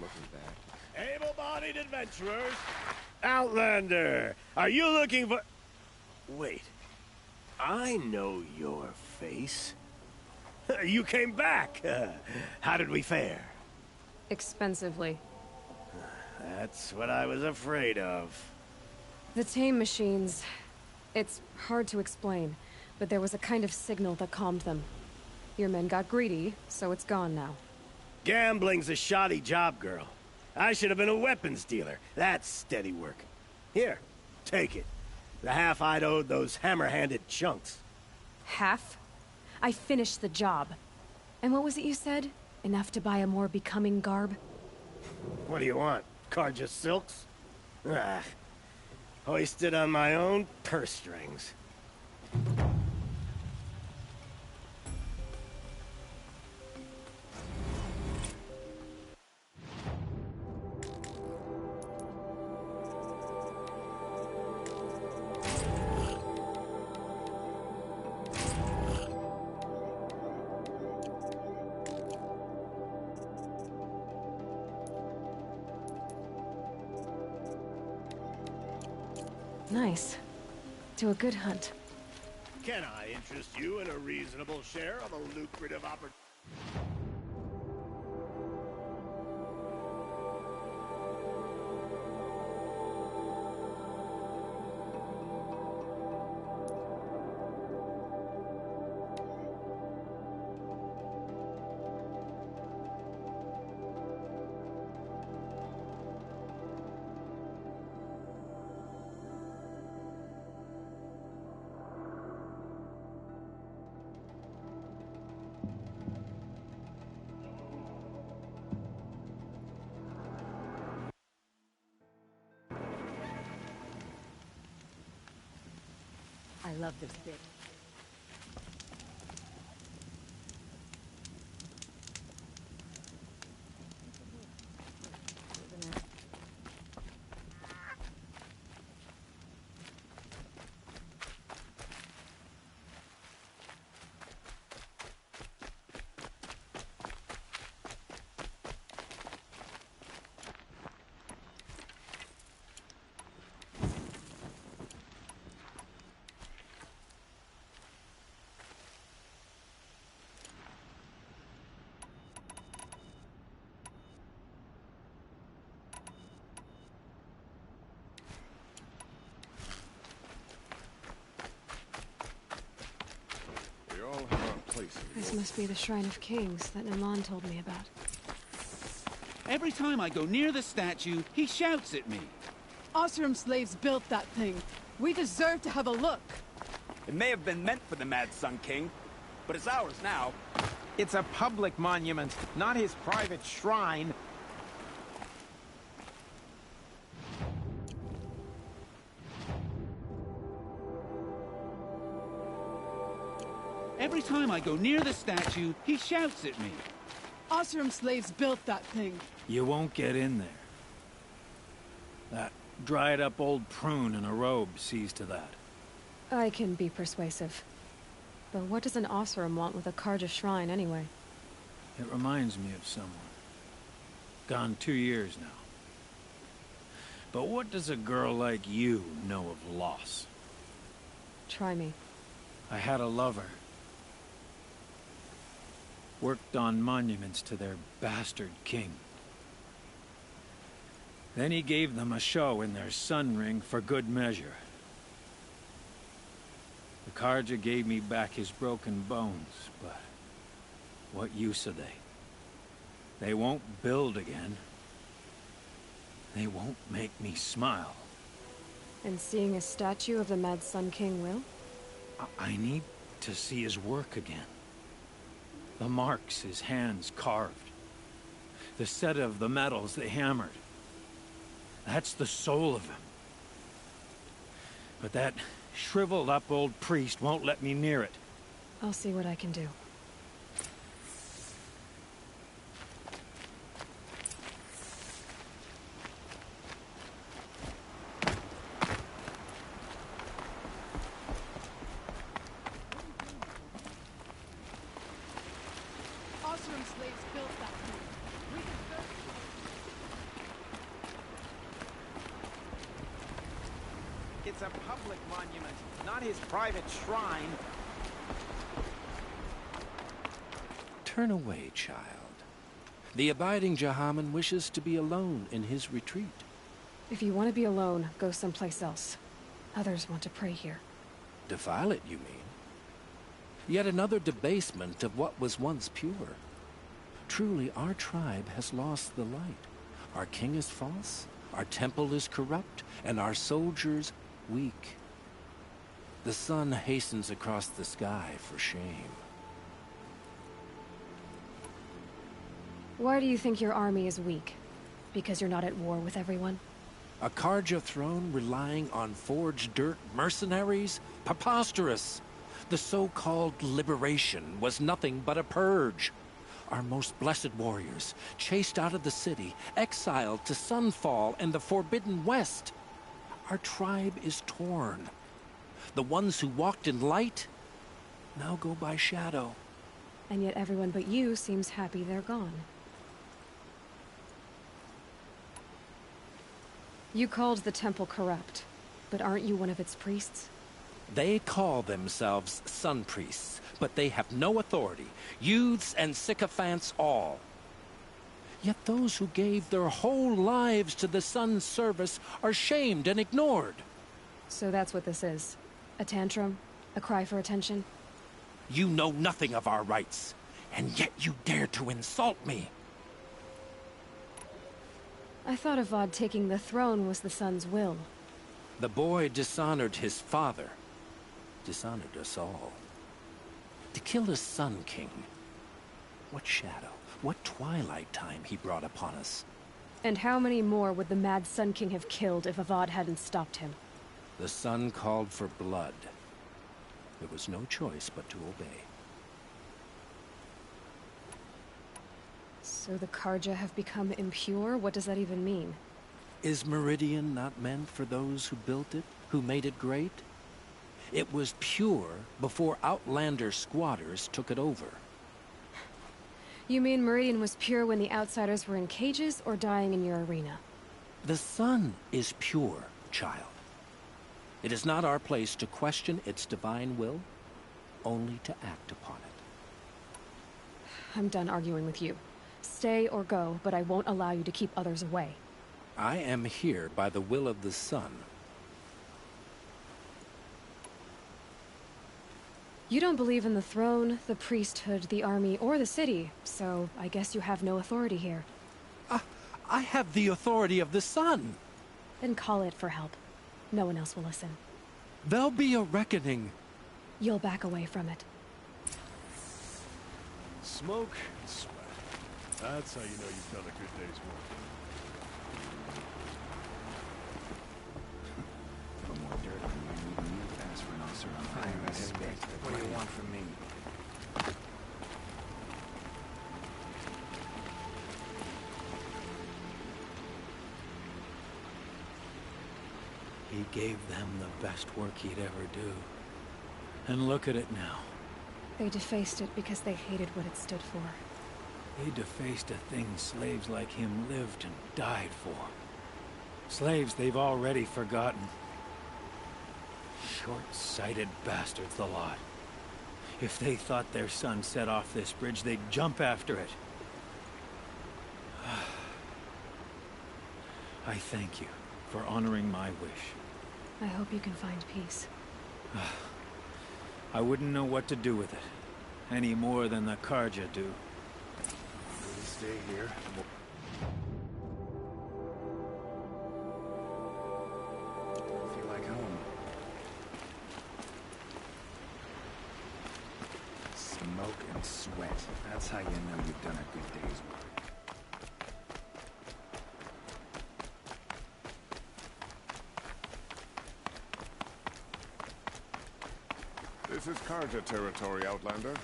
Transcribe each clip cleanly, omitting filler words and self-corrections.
looking back. Able-bodied adventurers! Outlander! Are you looking for... Wait. I know your face. You came back! How did we fare? Expensively. That's what I was afraid of. The tame machines... It's hard to explain, but there was a kind of signal that calmed them. Your men got greedy, so it's gone now. Gambling's a shoddy job, girl. I should have been a weapons dealer. That's steady work. Here, take it. The half I'd owed those hammer-handed chunks. Half? I finished the job. And what was it you said? Enough to buy a more becoming garb? What do you want? Carja silks? Ah, hoisted on my own purse strings. Nice. To a good hunt. Can I interest you in a reasonable share of a lucrative opportunity? I love this bit. We all have our places. This must be the Shrine of Kings that Nilan told me about. Every time I go near the statue, he shouts at me. Osram slaves built that thing. We deserve to have a look. It may have been meant for the Mad Sun King, but it's ours now. It's a public monument, not his private shrine. Every time I go near the statue, he shouts at me. Osram slaves built that thing. You won't get in there. That dried-up old prune in a robe sees to that. I can be persuasive. But what does an Osram want with a Carja shrine, anyway? It reminds me of someone. Gone 2 years now. But what does a girl like you know of loss? Try me. I had a lover. Worked on monuments to their bastard king. Then he gave them a show in their sun ring for good measure. The Carja gave me back his broken bones, but what use are they? They won't build again. They won't make me smile. And seeing a statue of the Mad Sun King will? I need to see his work again. The marks his hands carved. The set of the metals they hammered. That's the soul of him. But that shriveled-up old priest won't let me near it. I'll see what I can do. Osram slaves built that thing. We deserve to have a look. It's a public monument, not his private shrine. Turn away, child. The abiding Jahaman wishes to be alone in his retreat. If you want to be alone, go someplace else. Others want to pray here. Defile it, you mean? Yet another debasement of what was once pure. Truly, our tribe has lost the light. Our king is false, our temple is corrupt, and our soldiers weak. The sun hastens across the sky for shame. Why do you think your army is weak? Because you're not at war with everyone? A Karja throne relying on forged dirt mercenaries? Preposterous! The so-called liberation was nothing but a purge. Our most blessed warriors, chased out of the city, exiled to Sunfall and the Forbidden West. Our tribe is torn. The ones who walked in light now go by shadow. And yet everyone but you seems happy they're gone. You called the temple corrupt, but aren't you one of its priests? They call themselves sun priests, but they have no authority. Youths and sycophants all. Yet those who gave their whole lives to the sun's service are shamed and ignored. So that's what this is. A tantrum? A cry for attention? You know nothing of our rights, and yet you dare to insult me. I thought Avad taking the throne was the sun's will. The boy dishonored his father, dishonored us all. To kill a sun king. What shadow, what twilight time he brought upon us. And how many more would the mad Sun King have killed if Avad hadn't stopped him? The sun called for blood. There was no choice but to obey. So the Karja have become impure? What does that even mean? Is Meridian not meant for those who built it, who made it great? It was pure before Outlander squatters took it over. You mean Meridian was pure when the outsiders were in cages or dying in your arena? The sun is pure, child. It is not our place to question its divine will, only to act upon it. I'm done arguing with you. Stay or go, but I won't allow you to keep others away. I am here by the will of the sun. You don't believe in the throne, the priesthood, the army, or the city, so I guess you have no authority here. I have the authority of the sun. Then call it for help. No one else will listen. There'll be a reckoning. You'll back away from it. Smoke and sweat. That's how you know you've done a good day's work. Put more dirt on you than you ask for an officer on fire. What do you want from me? He gave them the best work he'd ever do. And look at it now. They defaced it because they hated what it stood for. They defaced a thing slaves like him lived and died for. Slaves they've already forgotten. Short-sighted bastards, the lot. If they thought their son set off this bridge, they'd jump after it. I thank you for honoring my wish. I hope you can find peace. I wouldn't know what to do with it, any more than the Karja do. We'll stay here. Feel like home. Smoke and sweat. That's how you know you've done a good day's work. This is Karja territory, Outlander.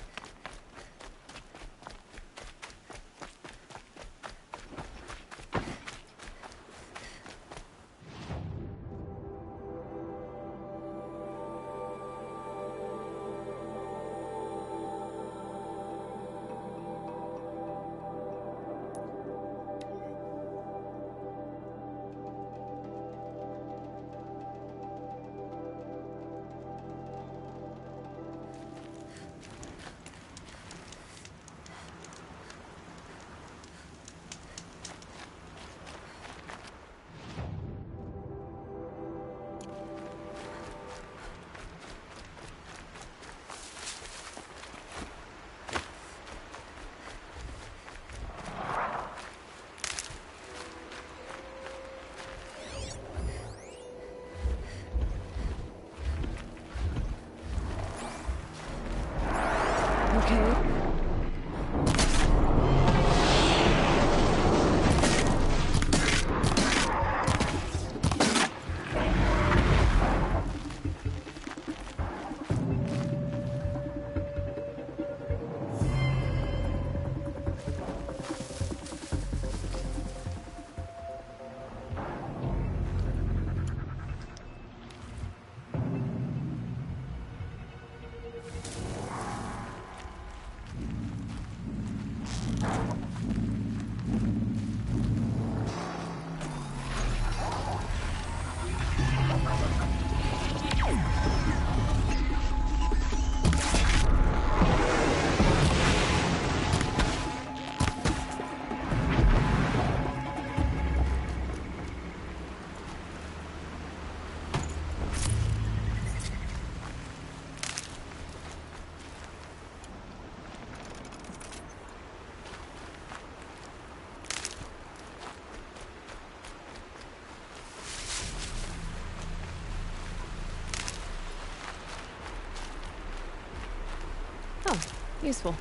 Useful.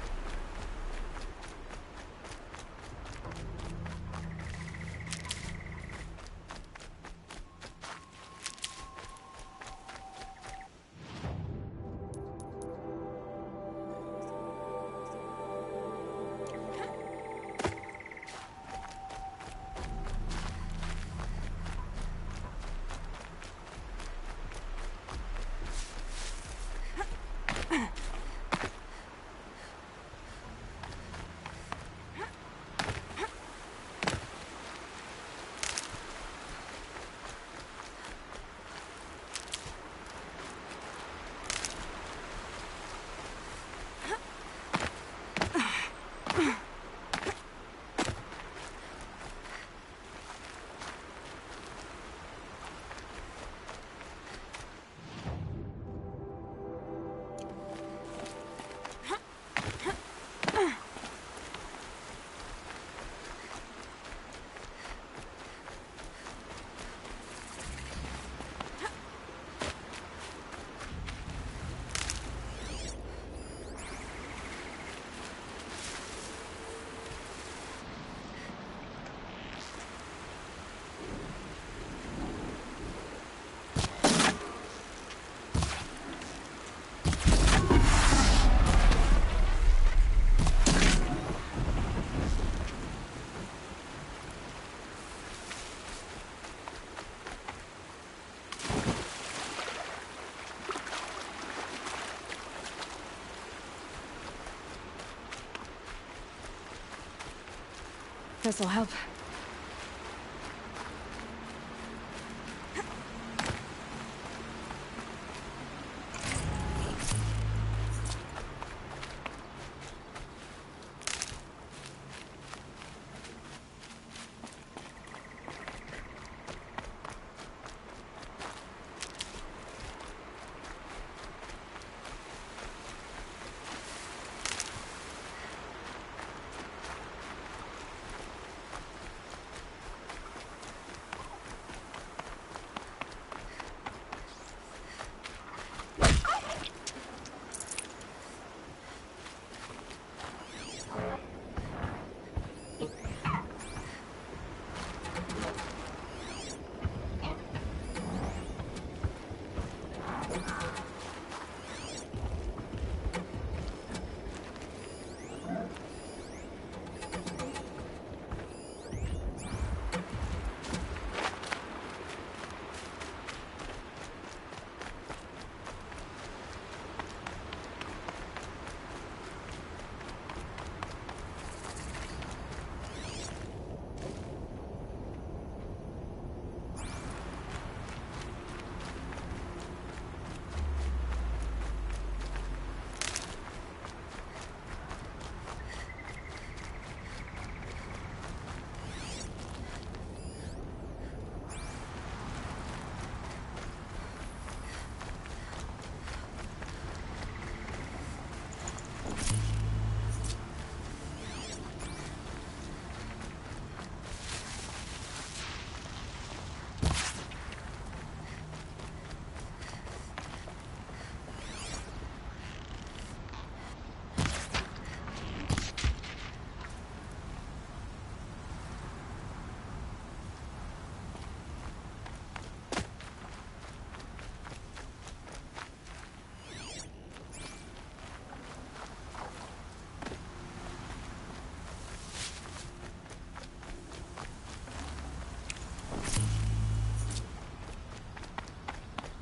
This'll help.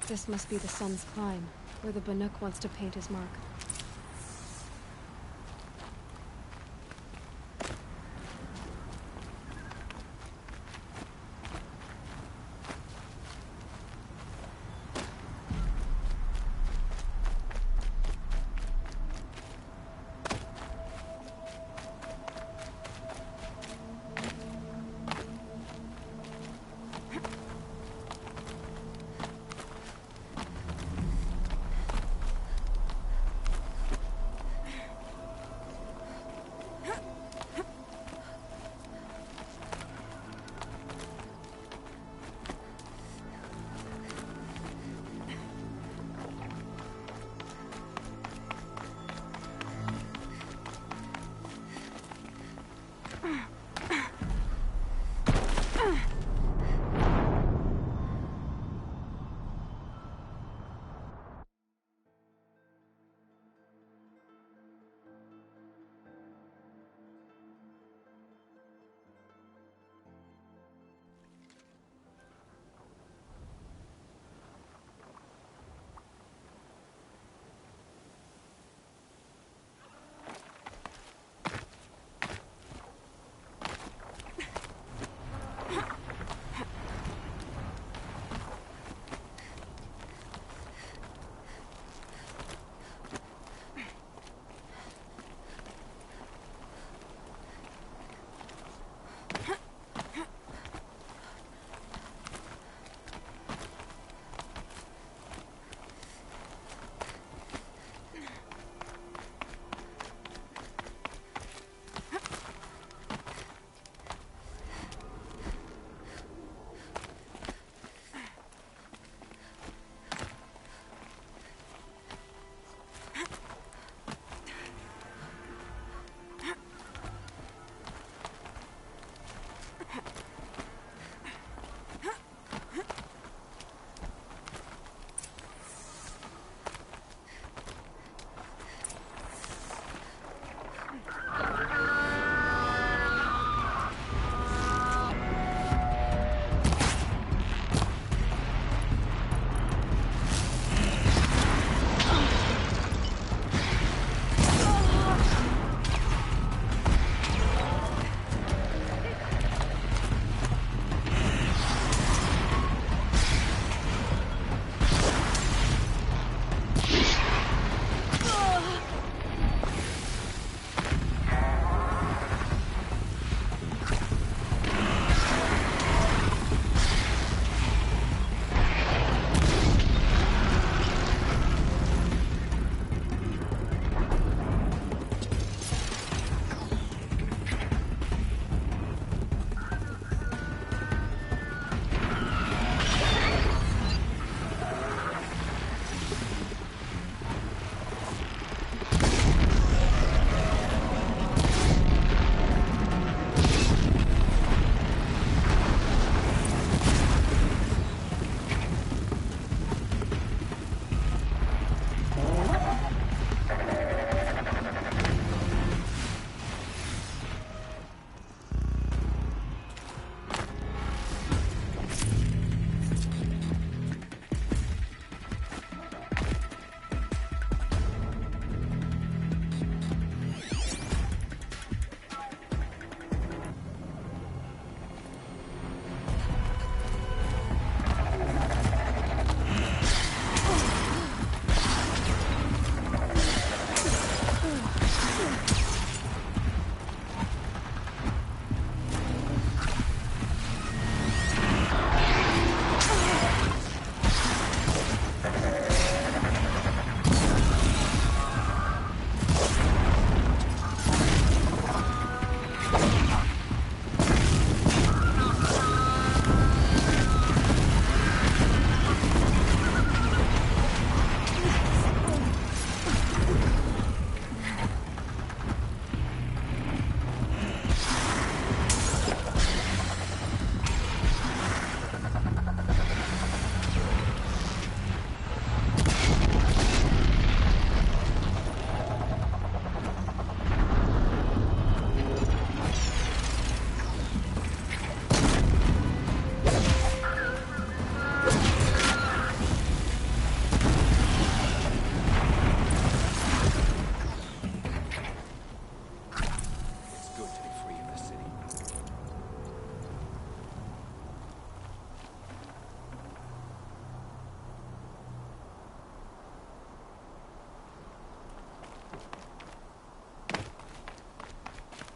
This must be the sun's climb, where the Banuk wants to paint his mark.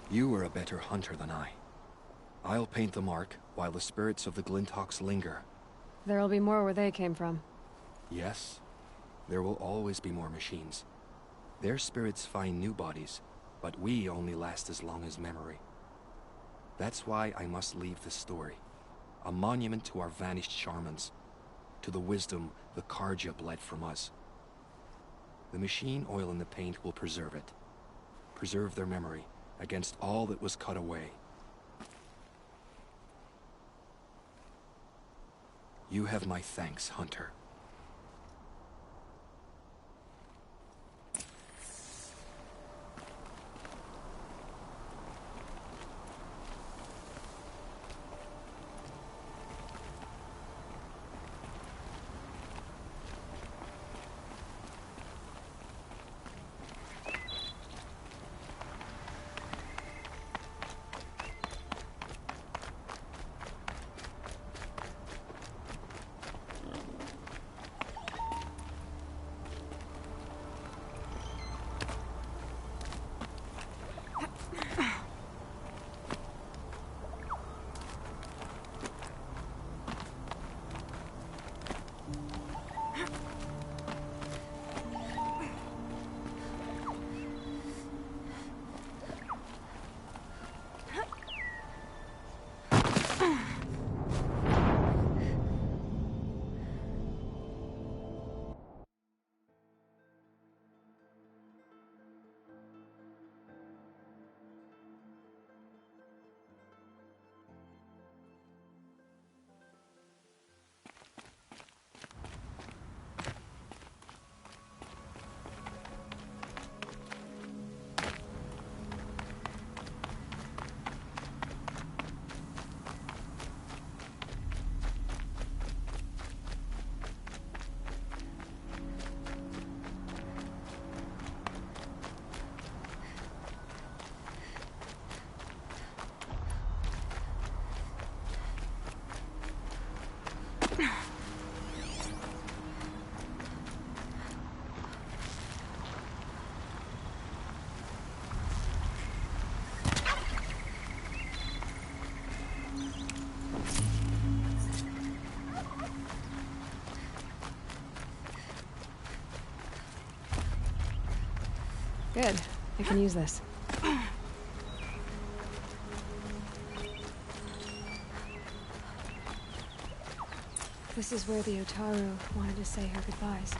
You are a better hunter than I. I'll paint the mark while the spirits of the Glinthawks linger. There'll be more where they came from. Yes, there will always be more machines. Their spirits find new bodies, but we only last as long as memory. That's why I must leave this story. A monument to our vanished shamans, to the wisdom the Karja bled from us. The machine oil in the paint will preserve it. Preserve their memory against all that was cut away. You have my thanks, Hunter. Good. I can use this. This is where the Otaru wanted to say her goodbyes.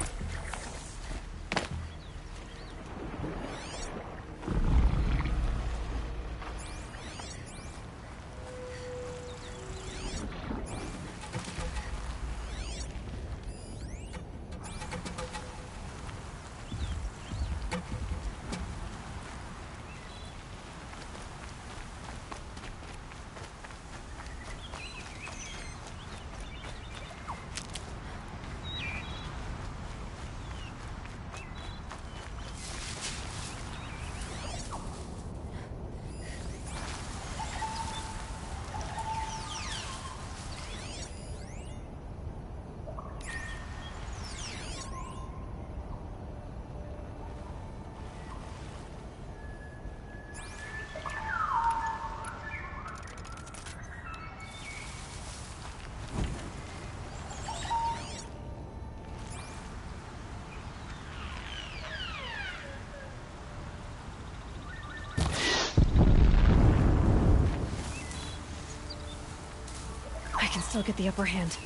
I can still get the upper hand.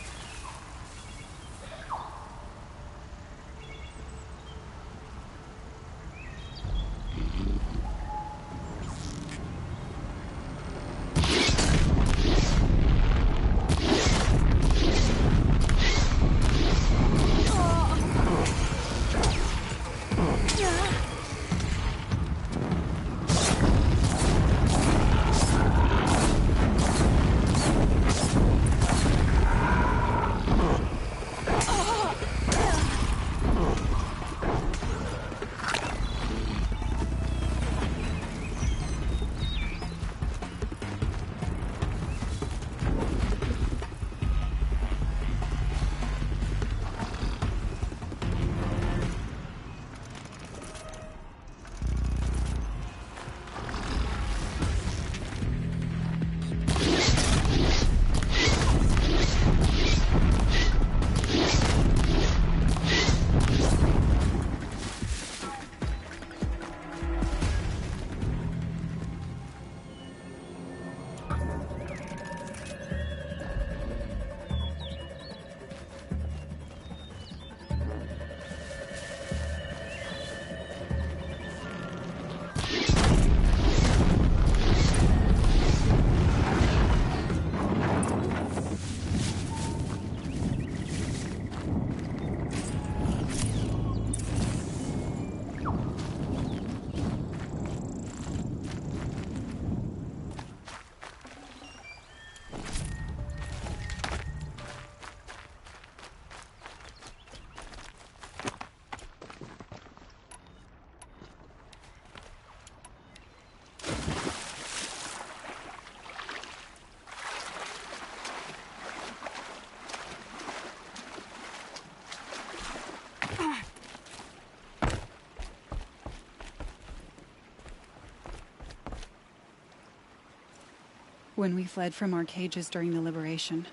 When we fled from our cages during the liberation,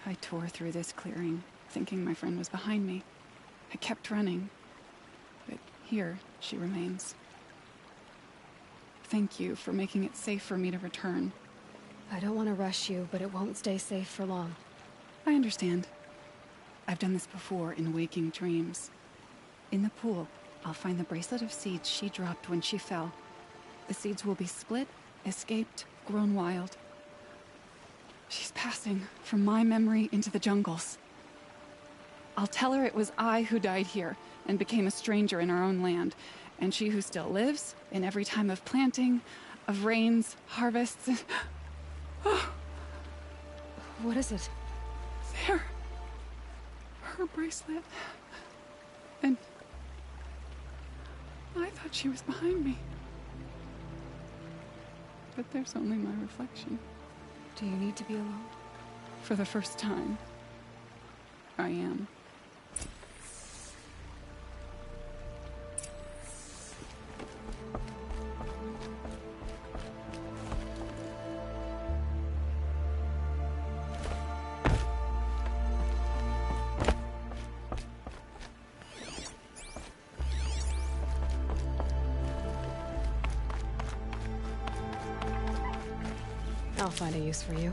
I tore through this clearing, thinking my friend was behind me. I kept running, but here she remains. Thank you for making it safe for me to return. I don't want to rush you, but it won't stay safe for long. I understand. I've done this before in waking dreams. In the pool, I'll find the bracelet of seeds she dropped when she fell. The seeds will be split, escaped, grown wild. She's passing from my memory into the jungles. I'll tell her it was I who died here and became a stranger in our own land, and she who still lives in every time of planting, of rains, harvests, and... What is it? There. Her bracelet. And... I thought she was behind me. But there's only my reflection. Do you need to be alone? For the first time, I am. I'll find a use for you.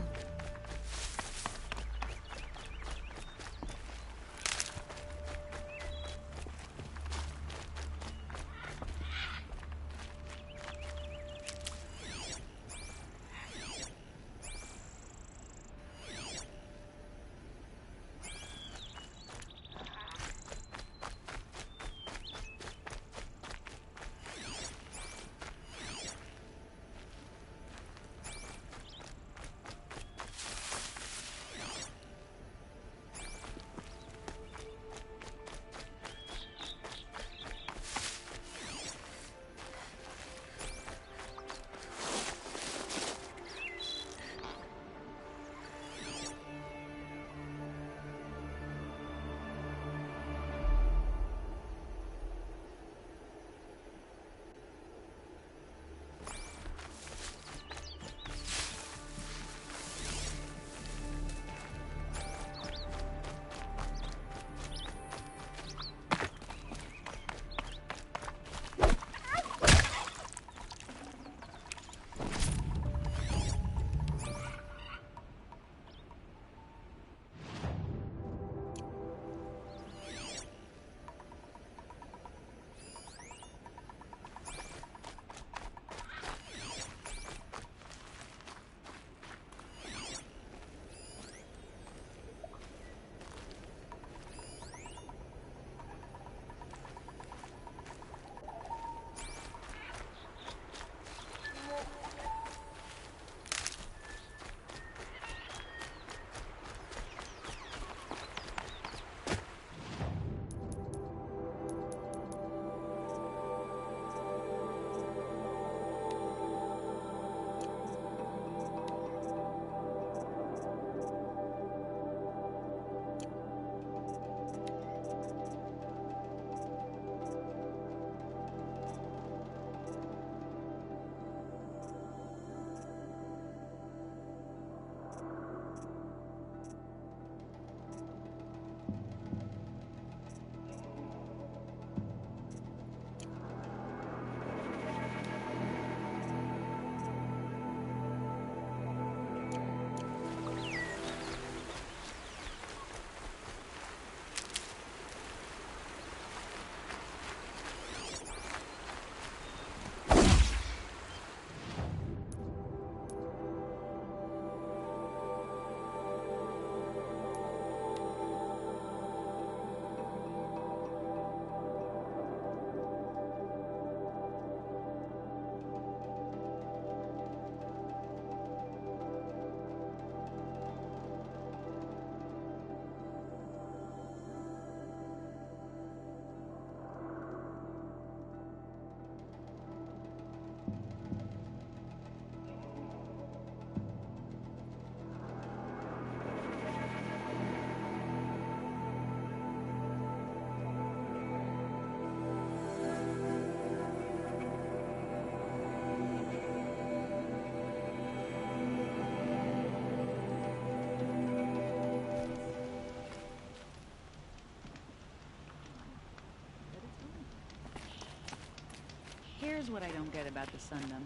Here's what I don't get about the Sundom.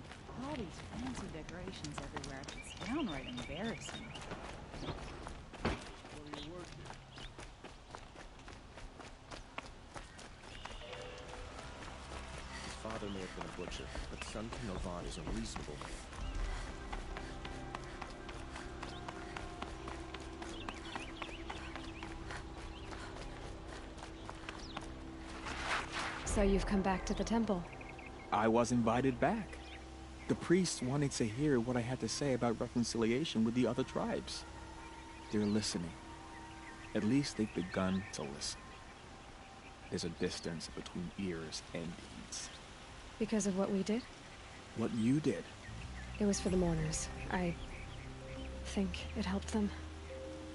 All these fancy decorations everywhere. It's downright embarrassing. His father may have been a butcher, but son to Novan is unreasonable. So you've come back to the temple. I was invited back. The priests wanted to hear what I had to say about reconciliation with the other tribes. They're listening. At least they've begun to listen. There's a distance between ears and deeds. Because of what we did? What you did. It was for the mourners. I think it helped them.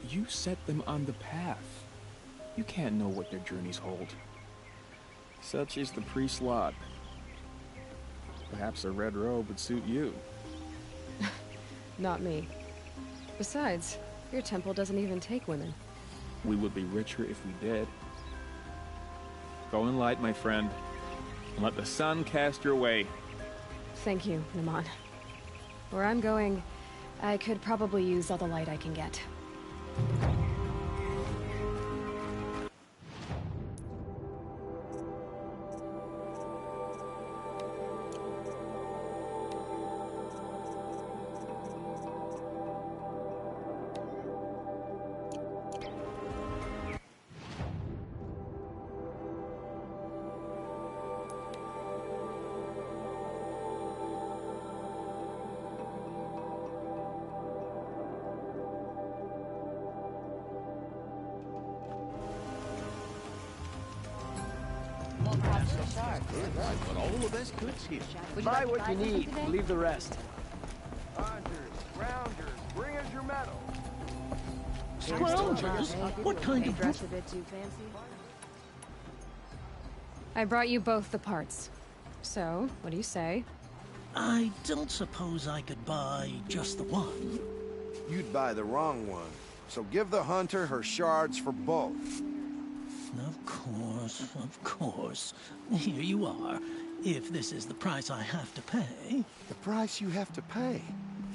You set them on the path. You can't know what their journeys hold. Such is the priest's lot. Perhaps a red robe would suit you. Not me. Besides, your temple doesn't even take women. We would be richer if we did. Go in light, my friend, and let the sun cast your way. Thank you, Naman. Where I'm going, I could probably use all the light I can get. But all the best goods here. Buy what you need, leave the rest. Hunters, rounders, bring us your metal. Scroungers? What kind of dress a bit too fancy? I brought you both the parts. So, what do you say? I don't suppose I could buy just the one. You'd buy the wrong one. So give the hunter her shards for both. Of course, of course. Here you are. If this is the price I have to pay. The price you have to pay?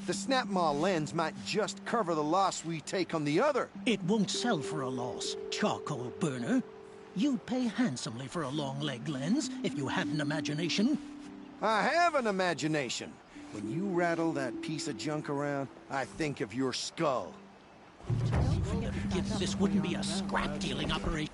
The Snapmaw lens might just cover the loss we take on the other. It won't sell for a loss, charcoal burner. You'd pay handsomely for a long leg lens if you had an imagination. I have an imagination. When you rattle that piece of junk around, I think of your skull. If this wouldn't be a scrap-dealing operation.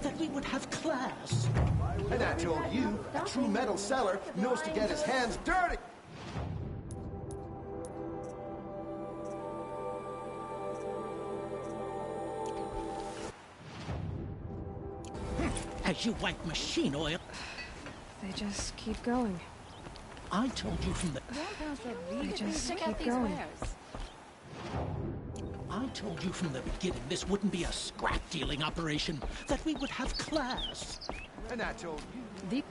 That we would have class. And I told you, a true metal seller knows to get his hands dirty. you wipe machine oil. They just keep going. I told you from the... They just keep going. I told you from the beginning this wouldn't be a scrap-dealing operation, that we would have class. And I told you.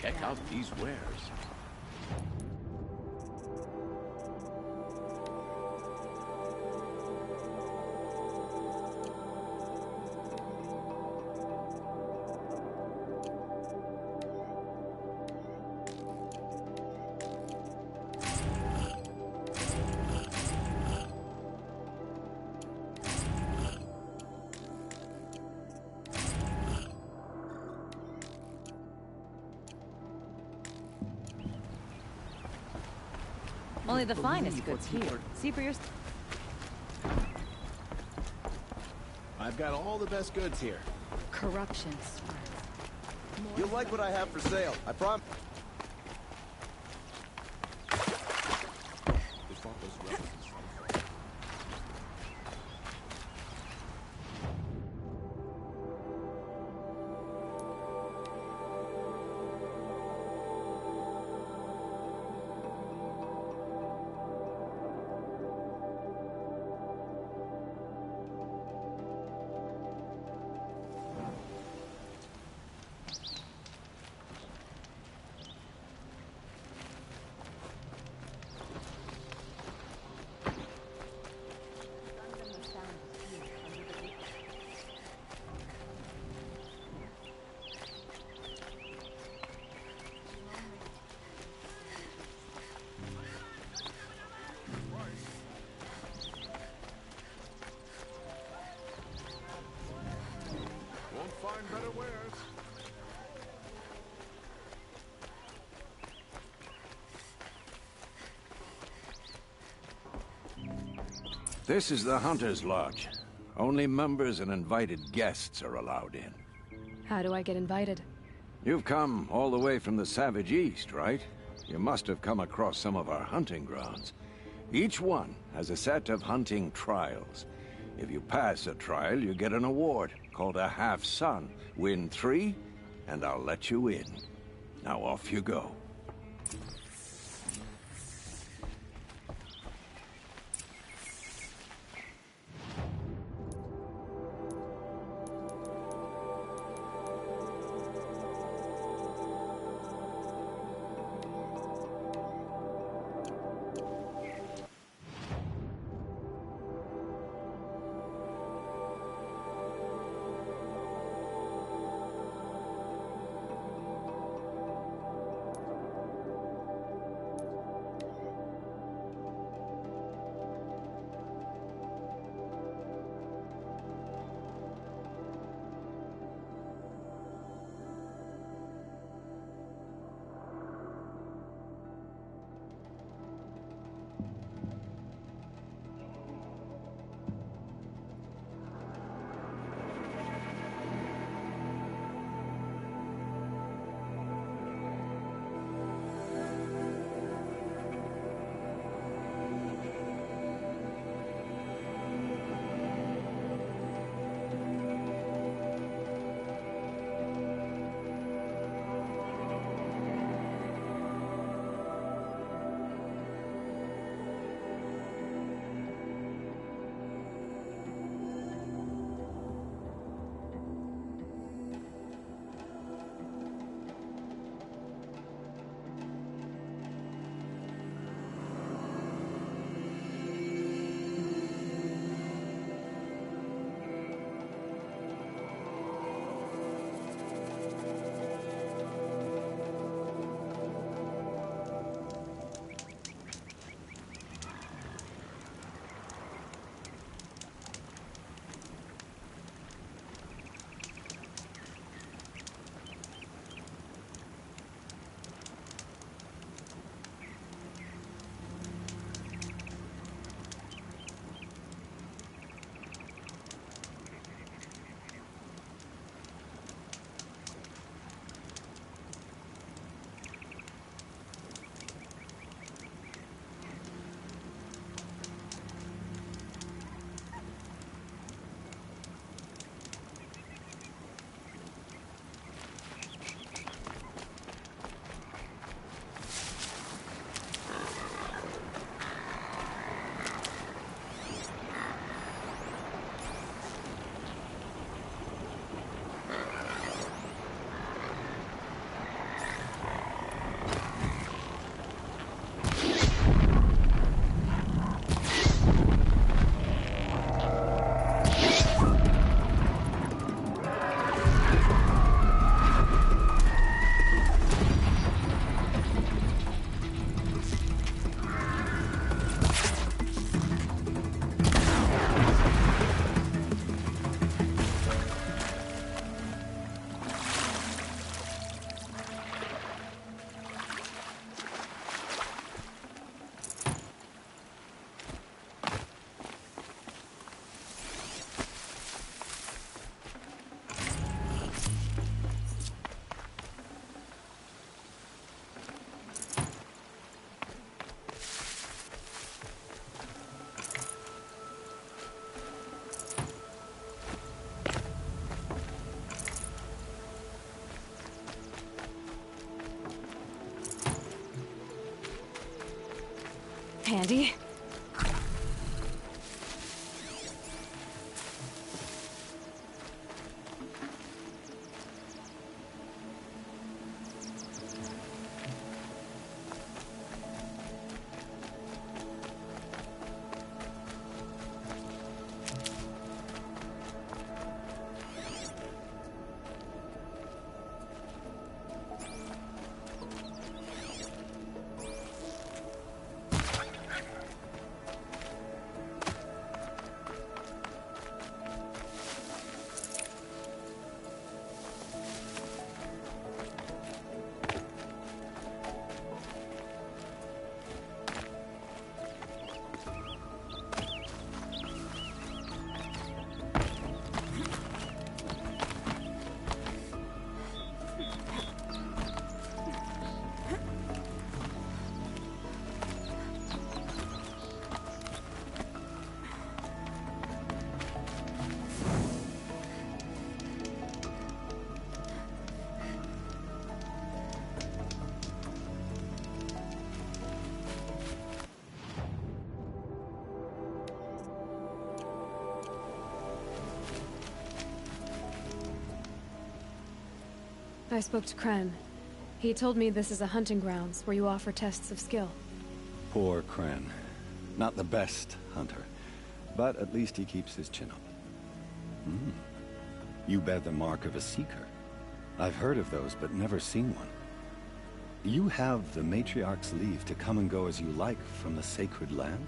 Check out these wares. Only the finest goods here. See for yourself. I've got all the best goods here. Corruption spreads. You'll like what I have for sale. I promise. This is the Hunter's Lodge. Only members and invited guests are allowed in. How do I get invited? You've come all the way from the Savage East, right? You must have come across some of our hunting grounds. Each one has a set of hunting trials. If you pass a trial, you get an award called a half-sun. Win 3, and I'll let you in. Now off you go. Handy. I spoke to Kren. He told me this is a hunting grounds where you offer tests of skill. Poor Kren. Not the best hunter, but at least he keeps his chin up. You bear the mark of a seeker. I've heard of those, but never seen one. You have the Matriarch's leave to come and go as you like from the sacred land?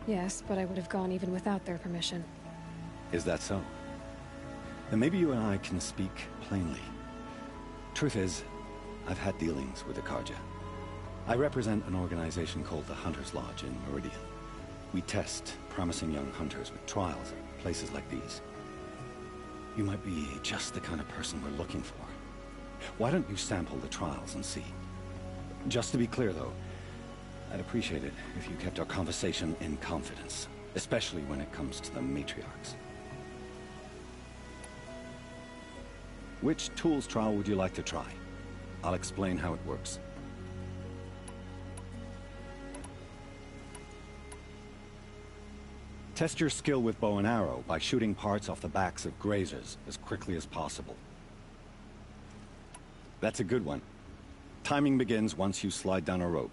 Yes, but I would have gone even without their permission. Is that so? Then maybe you and I can speak plainly. Truth is, I've had dealings with the Karja. I represent an organization called the Hunter's Lodge in Meridian. We test promising young hunters with trials at places like these. You might be just the kind of person we're looking for. Why don't you sample the trials and see? Just to be clear, though, I'd appreciate it if you kept our conversation in confidence, especially when it comes to the matriarchs. Which tools trial would you like to try? I'll explain how it works. Test your skill with bow and arrow by shooting parts off the backs of grazers as quickly as possible. That's a good one. Timing begins once you slide down a rope.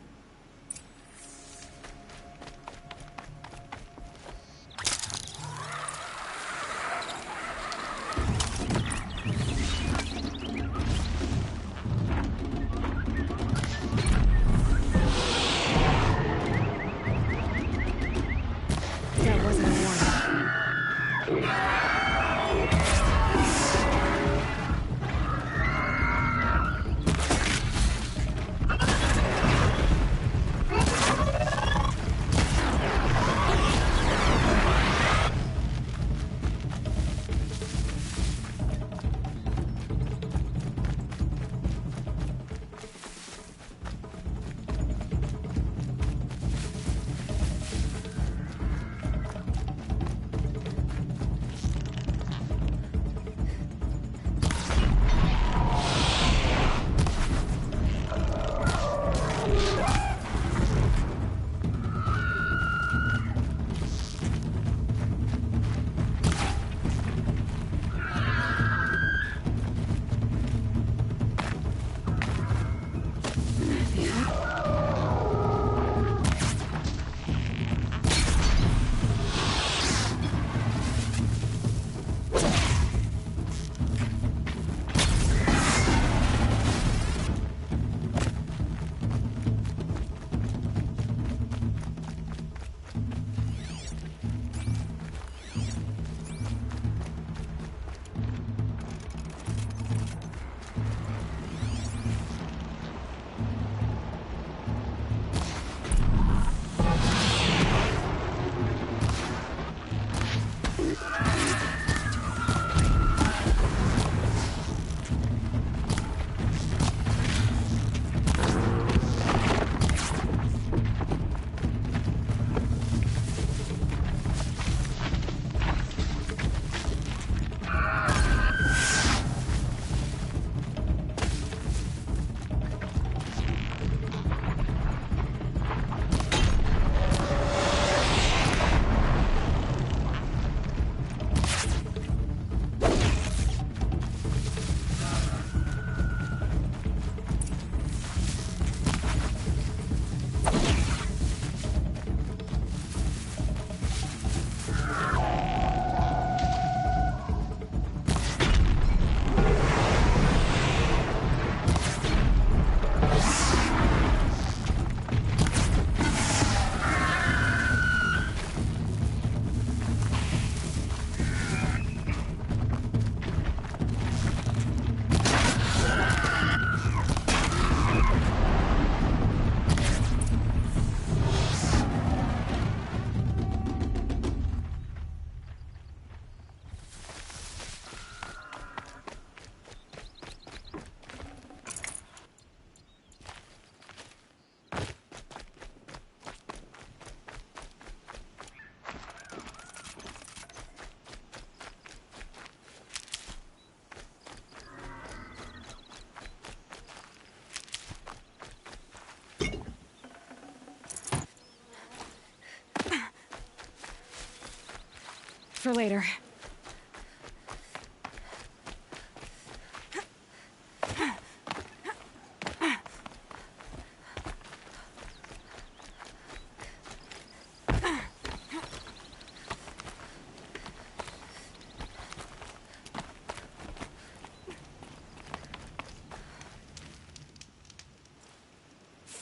For later.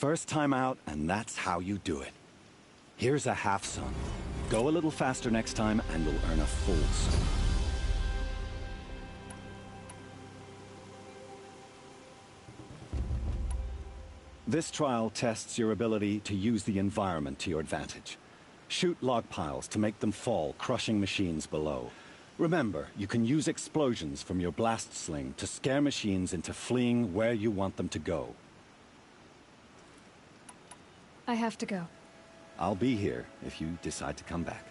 First time out, and that's how you do it. Here's a half sun. Go a little faster next time, and you'll earn a full sun. This trial tests your ability to use the environment to your advantage. Shoot log piles to make them fall, crushing machines below. Remember, you can use explosions from your blast sling to scare machines into fleeing where you want them to go. I have to go. I'll be here if you decide to come back.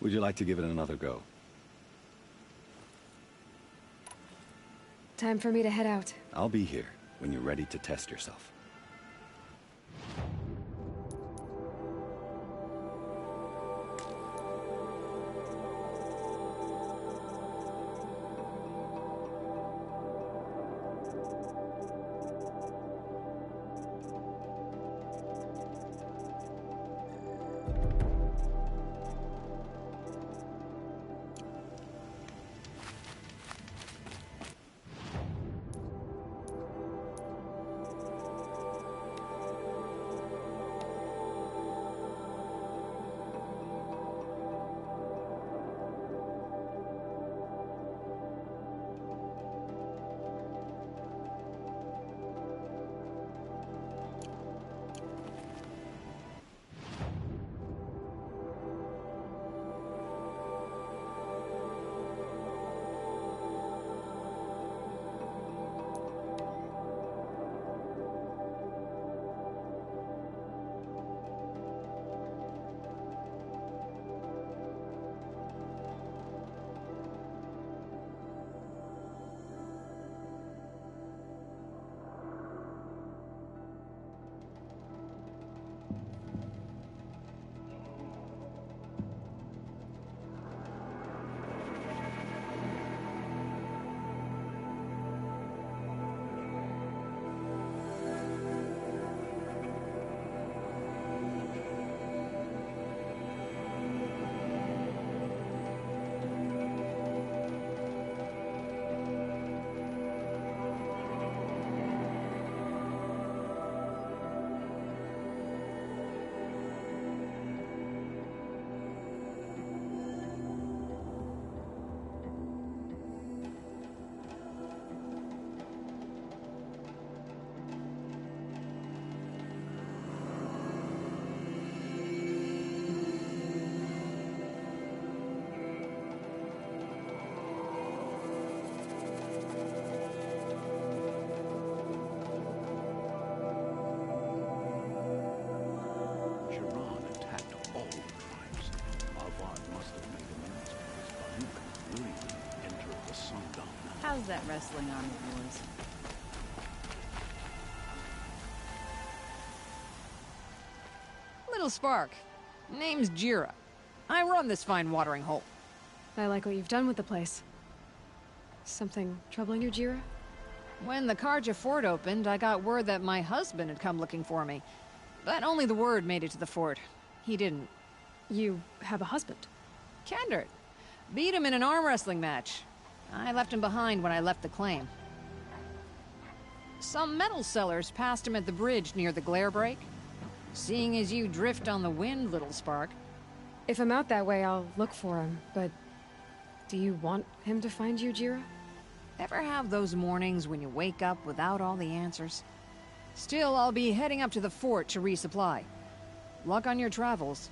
Would you like to give it another go? Time for me to head out. I'll be here when you're ready to test yourself. How's that wrestling arm of yours? Little spark. Name's Jira. I run this fine watering hole. I like what you've done with the place. Something troubling you, Jira? When the Karja fort opened, I got word that my husband had come looking for me. But only the word made it to the fort. He didn't. You have a husband? Kendrick. Beat him in an arm wrestling match. I left him behind when I left the claim. Some metal sellers passed him at the bridge near the glare break. Seeing as you drift on the wind, little spark. If I'm out that way, I'll look for him, but... do you want him to find you, Jira? Ever have those mornings when you wake up without all the answers? Still, I'll be heading up to the fort to resupply. Luck on your travels.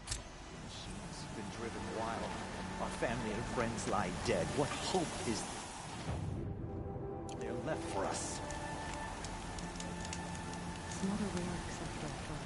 She's been driven wild. Our family and friends lie dead. What hope is there left for us? It's not a real acceptable thought.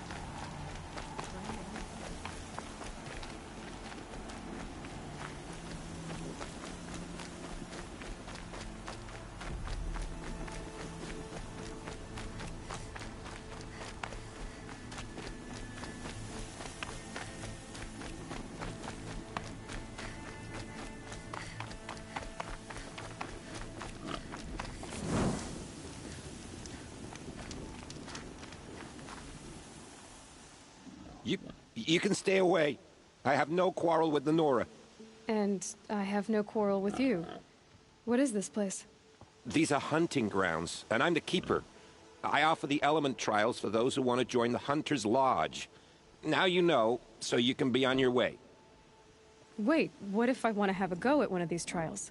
You can stay away. I have no quarrel with the Nora. And I have no quarrel with you. What is this place? These are hunting grounds, and I'm the keeper. I offer the element trials for those who want to join the Hunter's Lodge. Now you know, so you can be on your way. Wait, what if I want to have a go at one of these trials?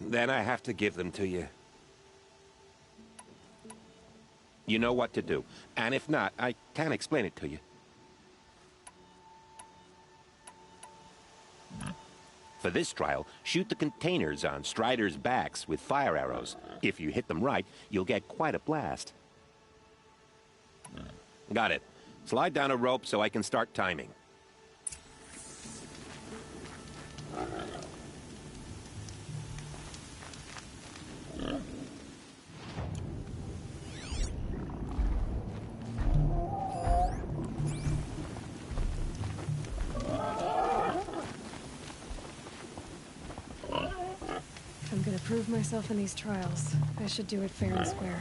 Then I have to give them to you. You know what to do. And if not, I can't explain it to you. For this trial, shoot the containers on Striders' backs with fire arrows. If you hit them right, you'll get quite a blast. Got it. Slide down a rope so I can start timing. If I'm gonna prove myself in these trials, I should do it fair and square.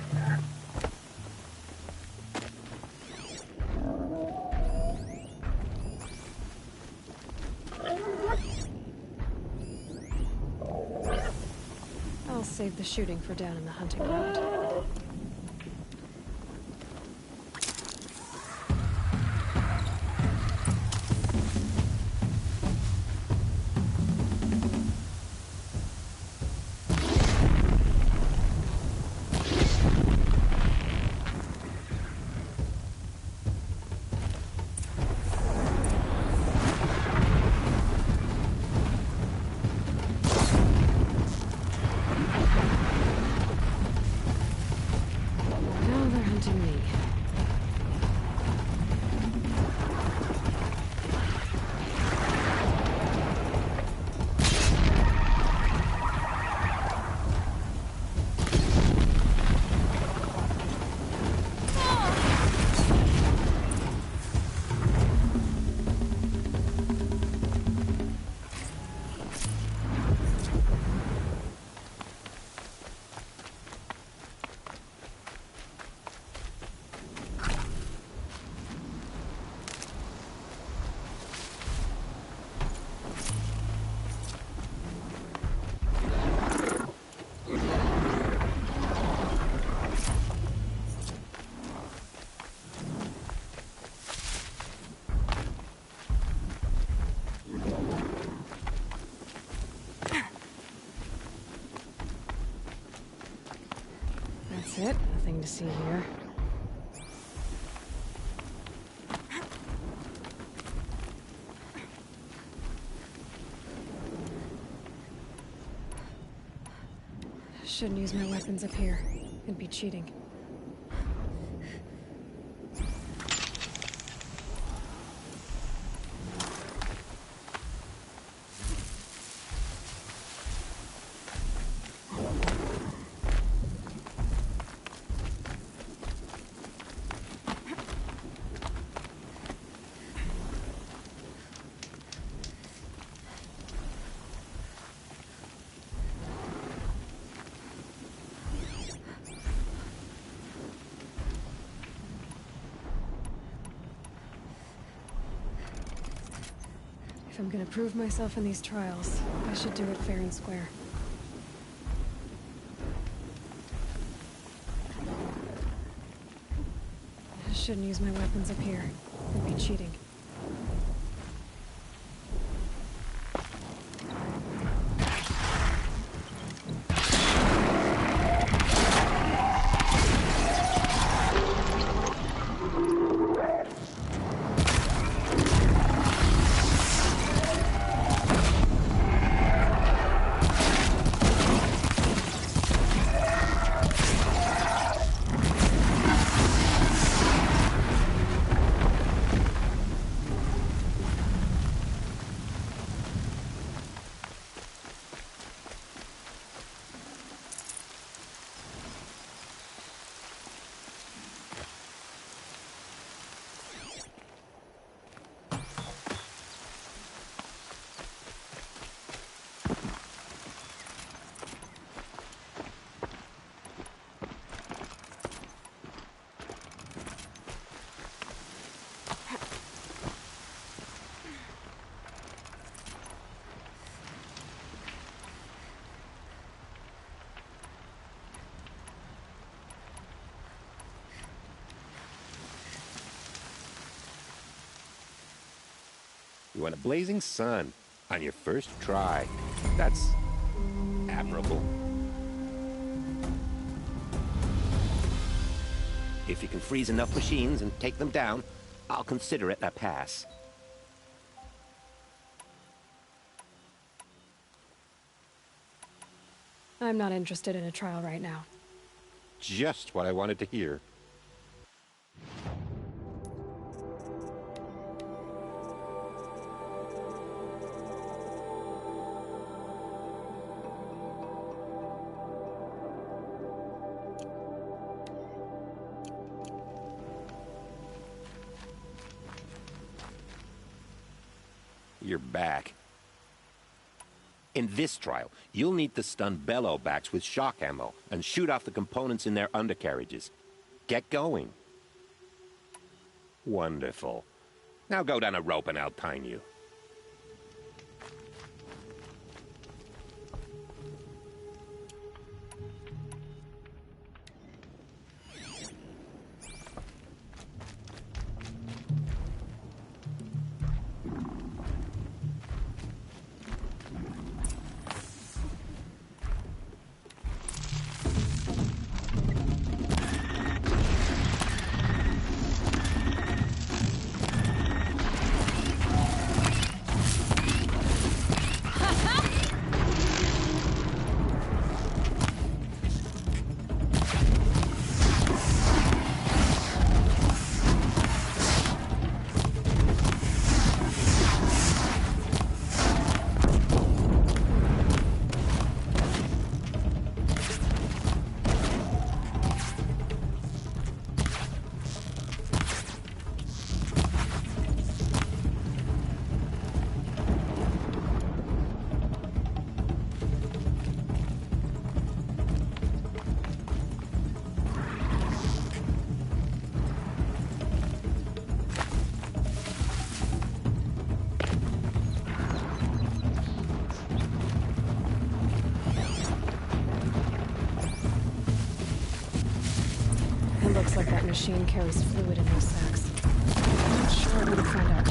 I'll save the shooting for down in the hunting ground. That's it. Nothing to see here. Shouldn't use my weapons up here. It'd be cheating. If I'm gonna prove myself in these trials, I should do it fair and square. shouldn't use my weapons up here. It'd be cheating. You want a blazing sun on your first try. That's admirable. If you can freeze enough machines and take them down, I'll consider it a pass. I'm not interested in a trial right now. Just what I wanted to hear. You're back. In this trial, you'll need to stun bellow backs with shock ammo and shoot off the components in their undercarriages. Get going. Wonderful. Now go down a rope and I'll time you. Looks like that machine carries fluid in those sacks. I'm not sure I would find out.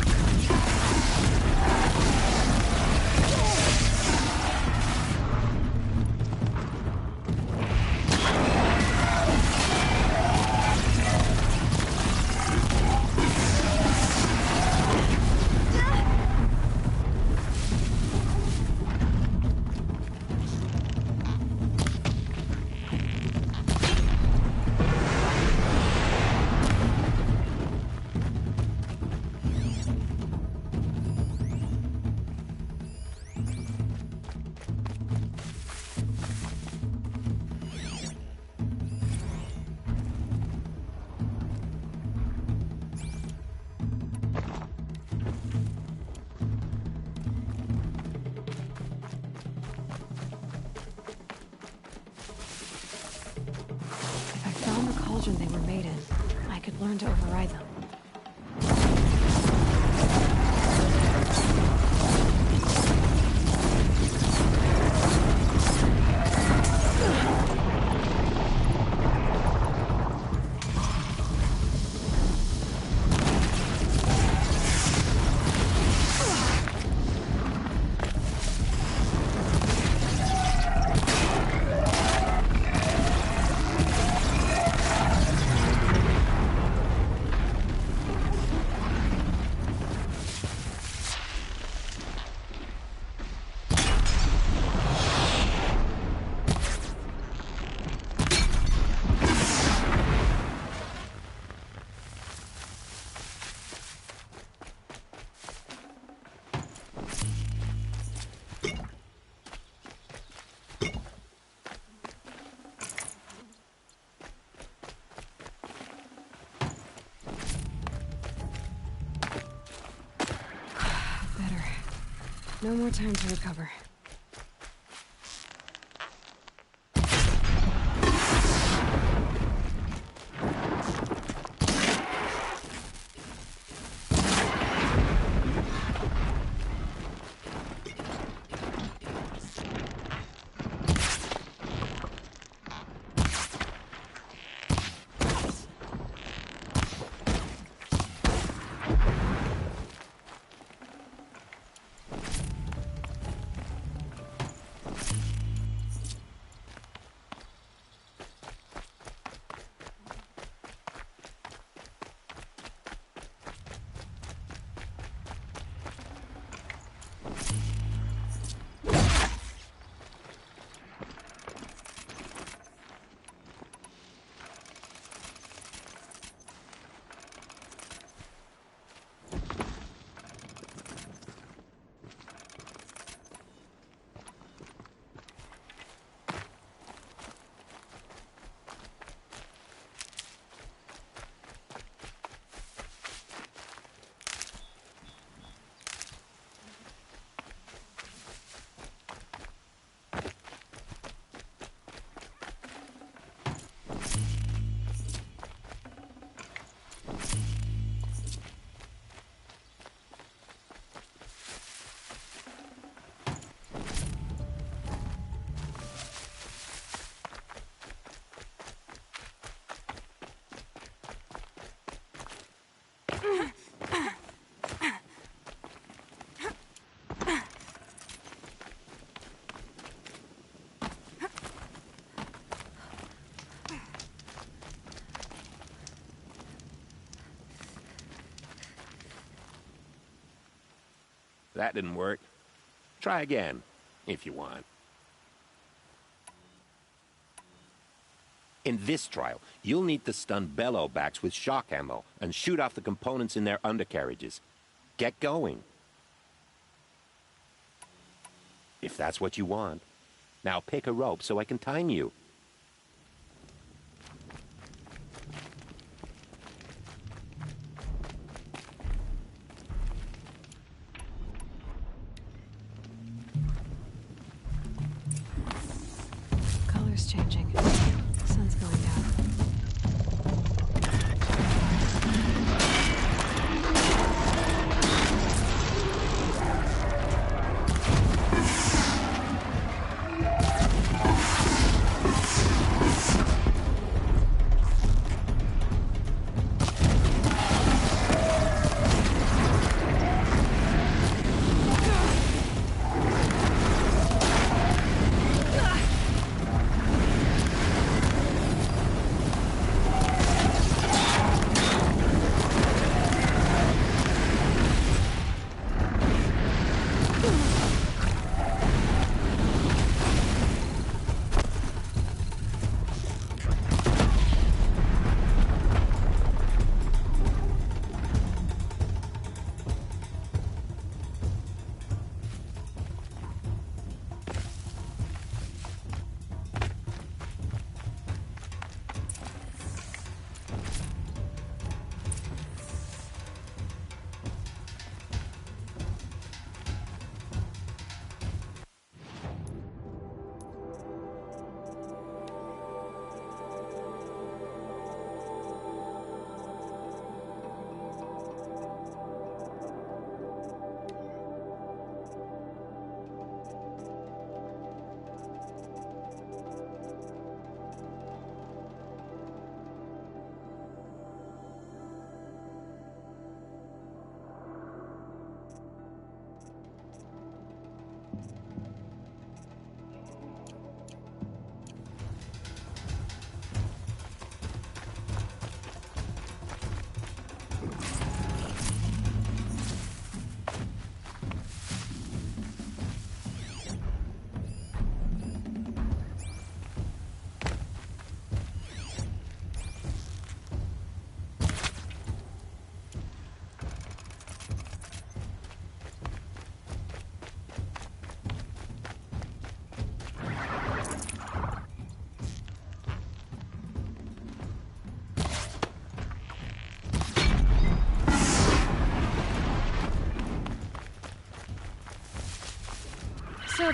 They were made in. I could learn to override them. No more time to recover. That didn't work. Try again, if you want. In this trial, you'll need to stun bellow backs with shock ammo and shoot off the components in their undercarriages. Get going. If that's what you want. Now pick a rope so I can time you. Color's changing. Sun's going down.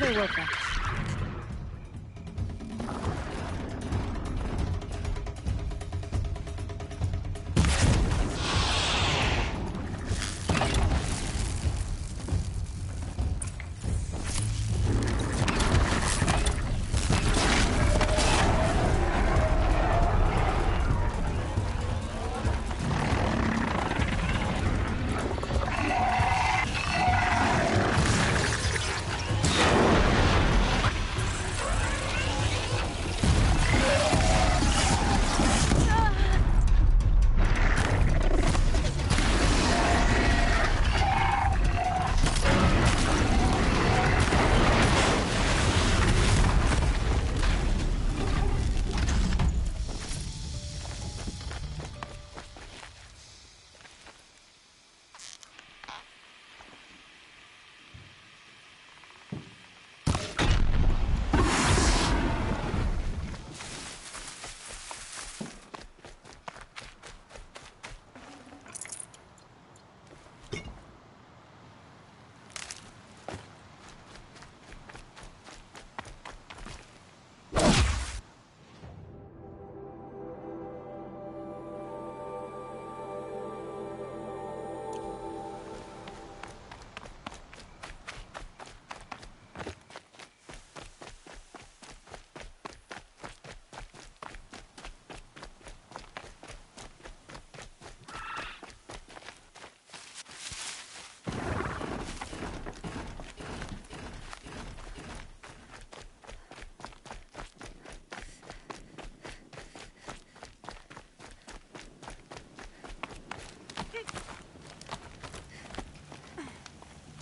they work then?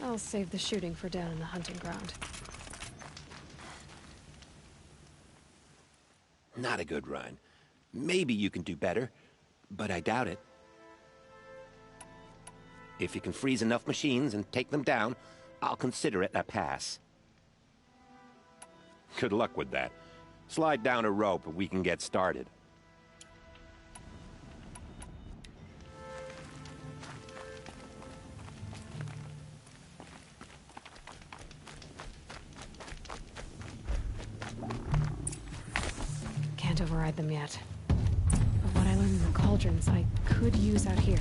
I'll save the shooting for down in the hunting ground. Not a good run. Maybe you can do better, but I doubt it. If you can freeze enough machines and take them down, I'll consider it a pass. Good luck with that. Slide down a rope and we can get started. Can't override them yet. But what I learned in the cauldrons, I could use out here.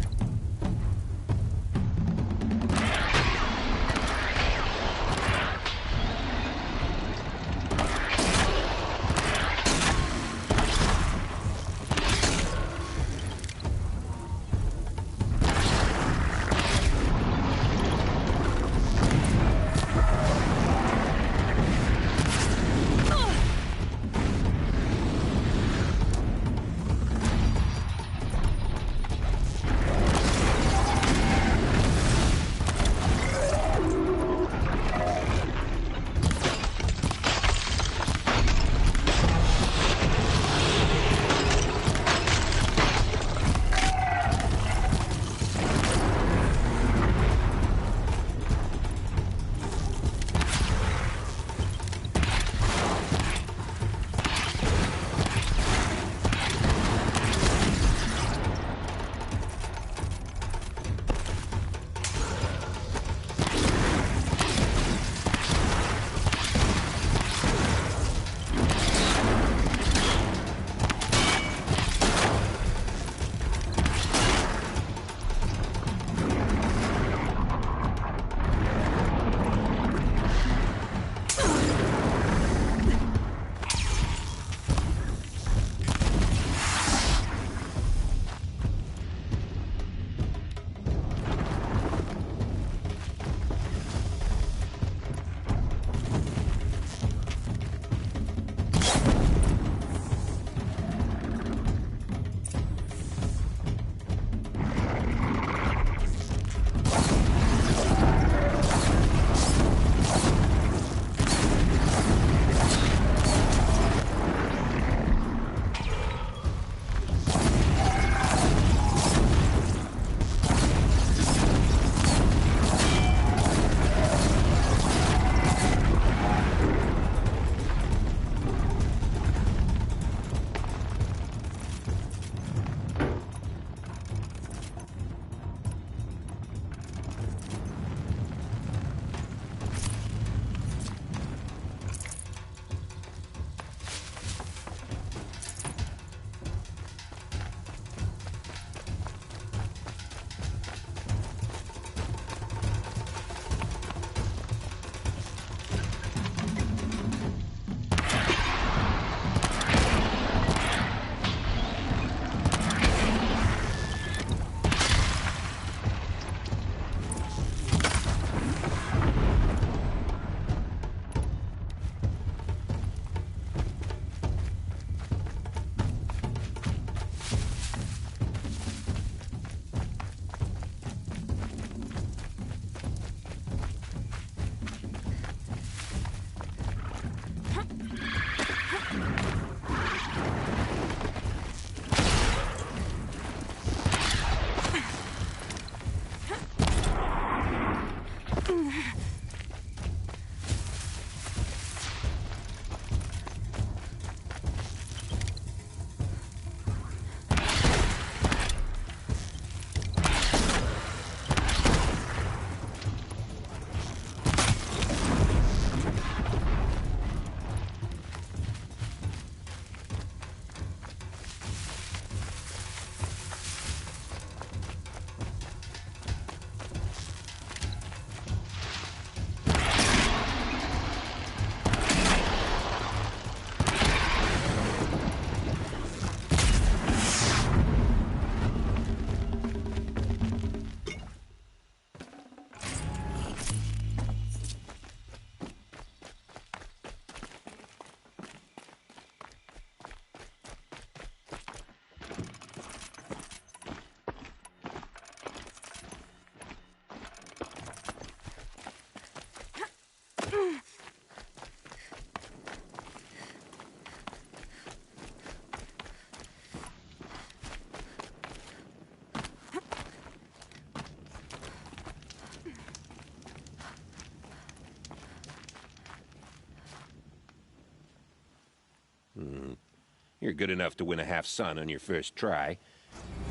You're good enough to win a half-sun on your first try.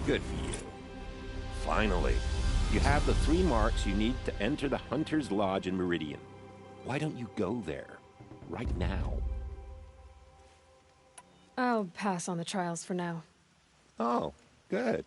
Good for you. Finally, you have the 3 marks you need to enter the Hunter's Lodge in Meridian. Why don't you go there? Right now. I'll pass on the trials for now. Oh, good.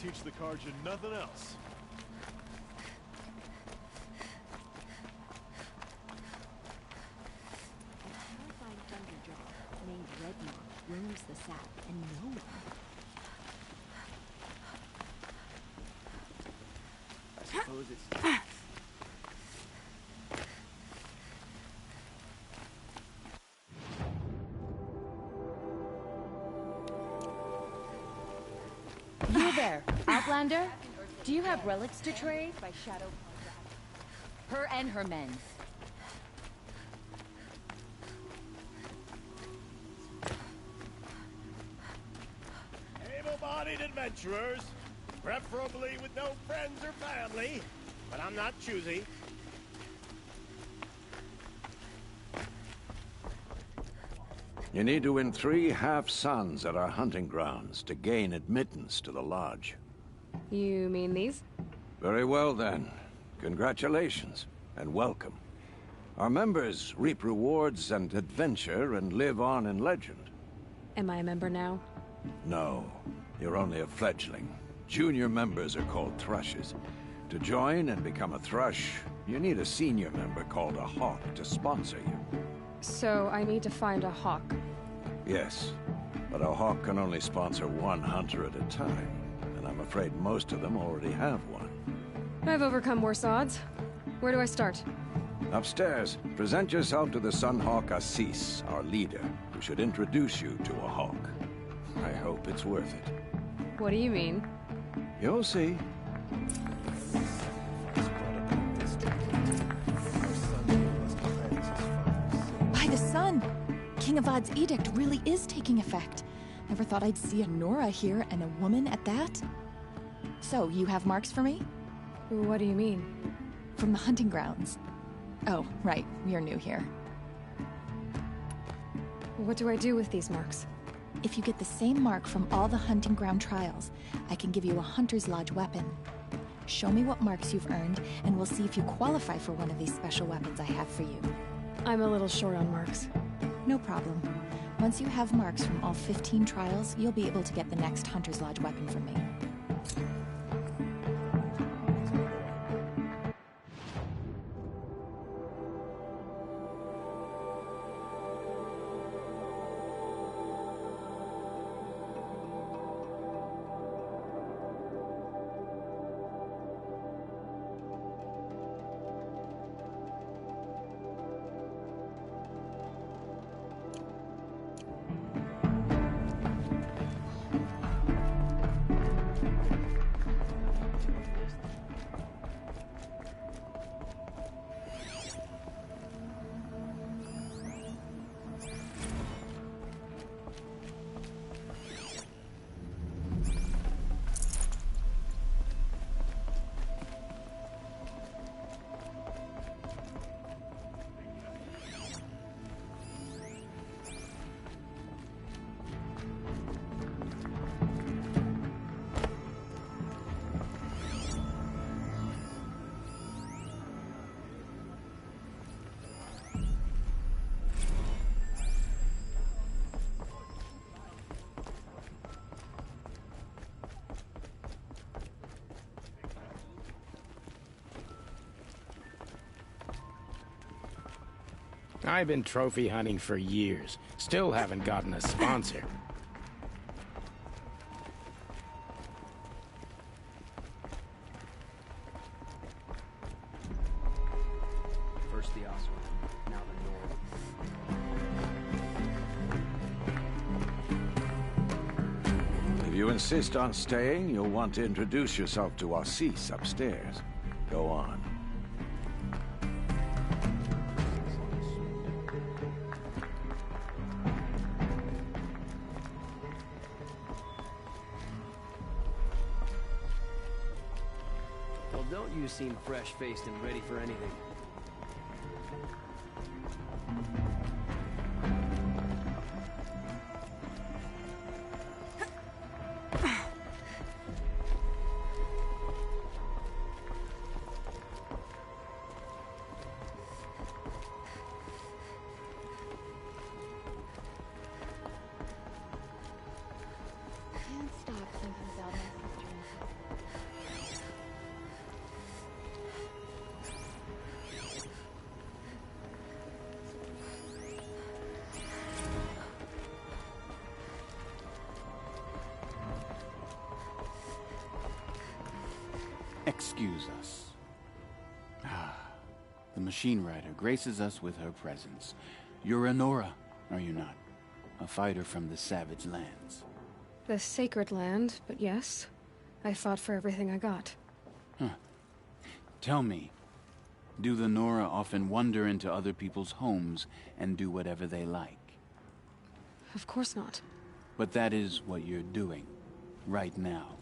Teach the Carja nothing else. A terrifying thunderjaw named Redmond roams the south, and no one... I suppose it's... You there, Outlander? Do you have relics to trade? Her and her men. Able-bodied adventurers, preferably with no friends or family, but I'm not choosy. You need to win 3 half-suns at our hunting grounds to gain admittance to the lodge. You mean these? Very well, then. Congratulations, and welcome. Our members reap rewards and adventure and live on in legend. Am I a member now? No, you're only a fledgling. Junior members are called thrushes. To join and become a thrush, you need a senior member called a hawk to sponsor you. So I need to find a hawk. Yes, but a hawk can only sponsor 1 hunter at a time, and I'm afraid most of them already have one. I've overcome worse odds. Where do I start? Upstairs, present yourself to the Sunhawk Assis, our leader, who should introduce you to a hawk. I hope it's worth it. What do you mean? You'll see. By the sun! King Avad's edict really is taking effect. Never thought I'd see a Nora here, and a woman at that. So, you have marks for me? What do you mean? From the hunting grounds. Oh, right, you're new here. What do I do with these marks? If you get the same mark from all the hunting ground trials, I can give you a Hunter's Lodge weapon. Show me what marks you've earned, and we'll see if you qualify for one of these special weapons I have for you. I'm a little short on marks. No problem. Once you have marks from all 15 trials, you'll be able to get the next Hunter's Lodge weapon from me. I've been trophy hunting for years. Still haven't gotten a sponsor. First the Oswald, now the Nord. If you insist on staying, you'll want to introduce yourself to Assis upstairs. Go on. Don't you seem fresh-faced and ready for anything? Can't stop thinking about my sister. Excuse us. The machine rider graces us with her presence. You're a Nora, are you not? A fighter from the Savage Lands. The Sacred Land, but yes. I fought for everything I got. Huh. Tell me, do the Nora often wander into other people's homes and do whatever they like? Of course not. But that is what you're doing, right now.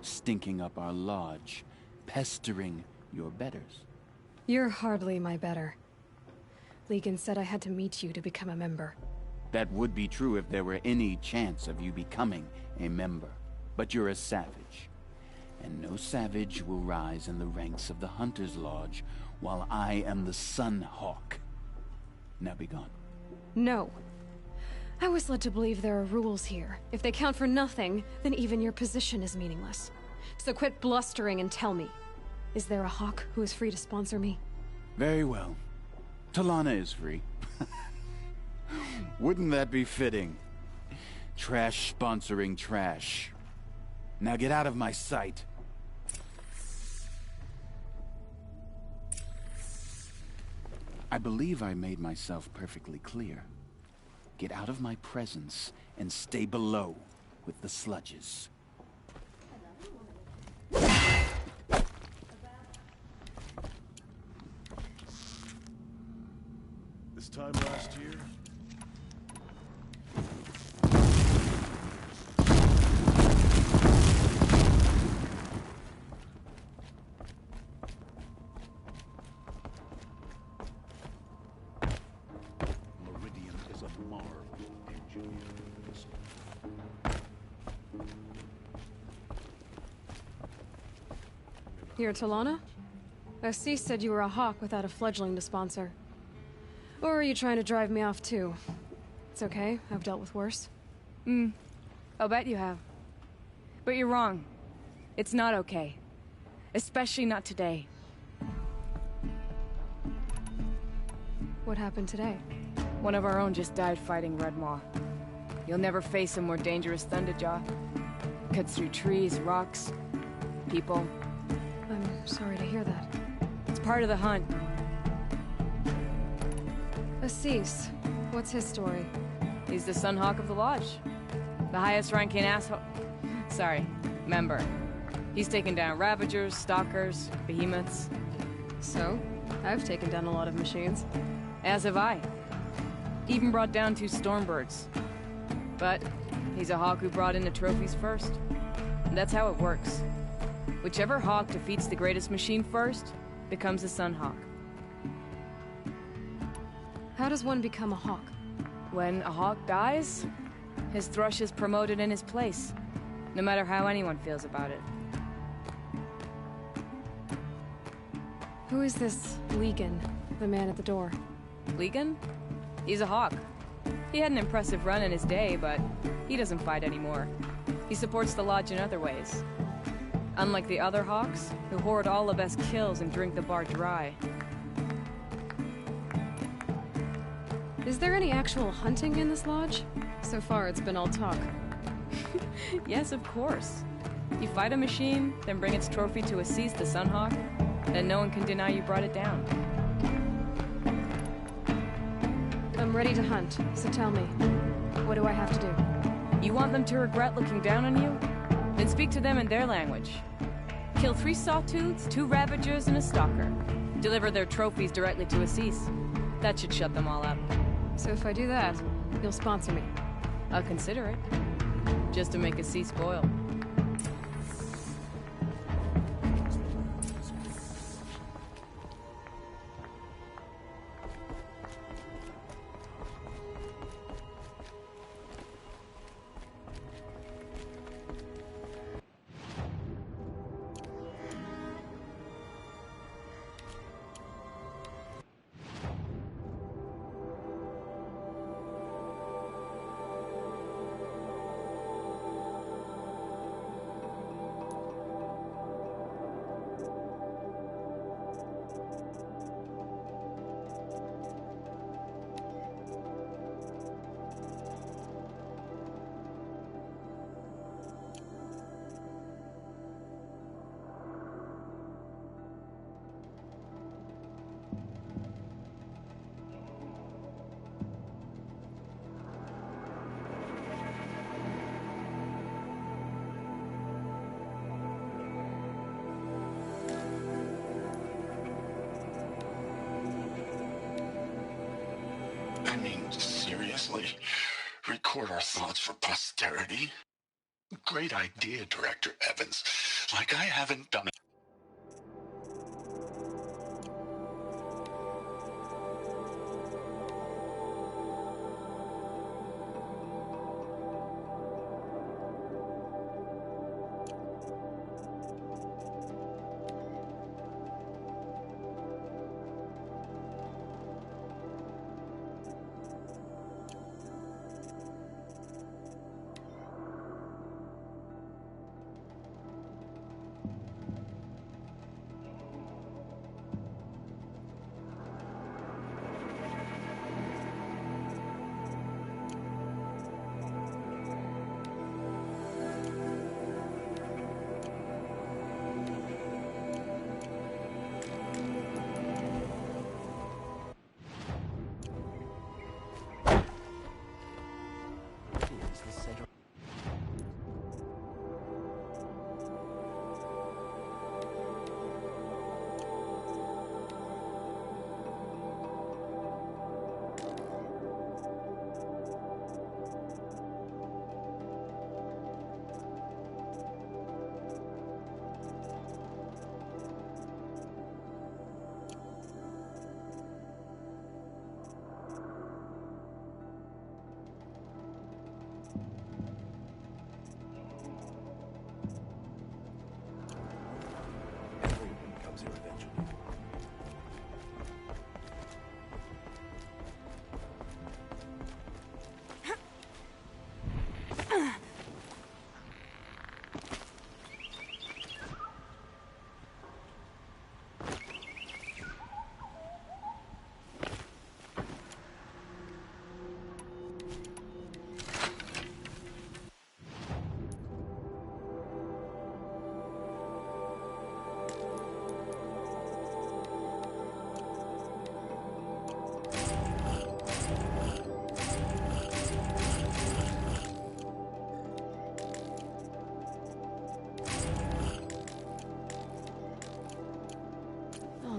Stinking up our lodge, pestering your betters. You're hardly my better. Legan said I had to meet you to become a member. That would be true if there were any chance of you becoming a member. But you're a savage. And no savage will rise in the ranks of the Hunter's Lodge while I am the Sun Hawk. Now be gone. No. I was led to believe there are rules here. If they count for nothing, then even your position is meaningless. So quit blustering and tell me. Is there a Hawk who is free to sponsor me? Very well. Talana is free. Wouldn't that be fitting? Trash sponsoring trash. Now get out of my sight. I believe I made myself perfectly clear. Get out of my presence and stay below with the sludges. This time last year, You're Talana? Assis said you were a hawk without a fledgling to sponsor. Or are you trying to drive me off too? It's okay, I've dealt with worse. I'll bet you have. But you're wrong. It's not okay. Especially not today. What happened today? One of our own just died fighting Red Maw. You'll never face a more dangerous Thunderjaw. Cuts through trees, rocks, people. I'm sorry to hear that. It's part of the hunt. Assis, what's his story? He's the Sunhawk of the Lodge. The highest ranking asshole... Sorry, member. He's taken down Ravagers, Stalkers, Behemoths. So? I've taken down a lot of machines. As have I. Even brought down 2 Stormbirds. But he's a hawk who brought in the trophies first. And that's how it works. Whichever hawk defeats the greatest machine first becomes a Sunhawk. How does one become a hawk? When a hawk dies, his thrush is promoted in his place, no matter how anyone feels about it. Who is this Legan, the man at the door? Legan? He's a hawk. He had an impressive run in his day, but he doesn't fight anymore. He supports the Lodge in other ways. Unlike the other hawks, who hoard all the best kills and drink the bar dry. Is there any actual hunting in this lodge? So far, it's been all talk. Yes, of course. You fight a machine, then bring its trophy to Assis the Sunhawk, then no one can deny you brought it down. I'm ready to hunt, so tell me, what do I have to do? You want them to regret looking down on you? Then speak to them in their language. Kill 3 Sawtooths, 2 Ravagers, and a Stalker. Deliver their trophies directly to Assis. That should shut them all up. So if I do that, you'll sponsor me? I'll consider it. Just to make Assis spoil. Seriously? Record our thoughts for posterity? Great idea, Director Evans. Like I haven't done it.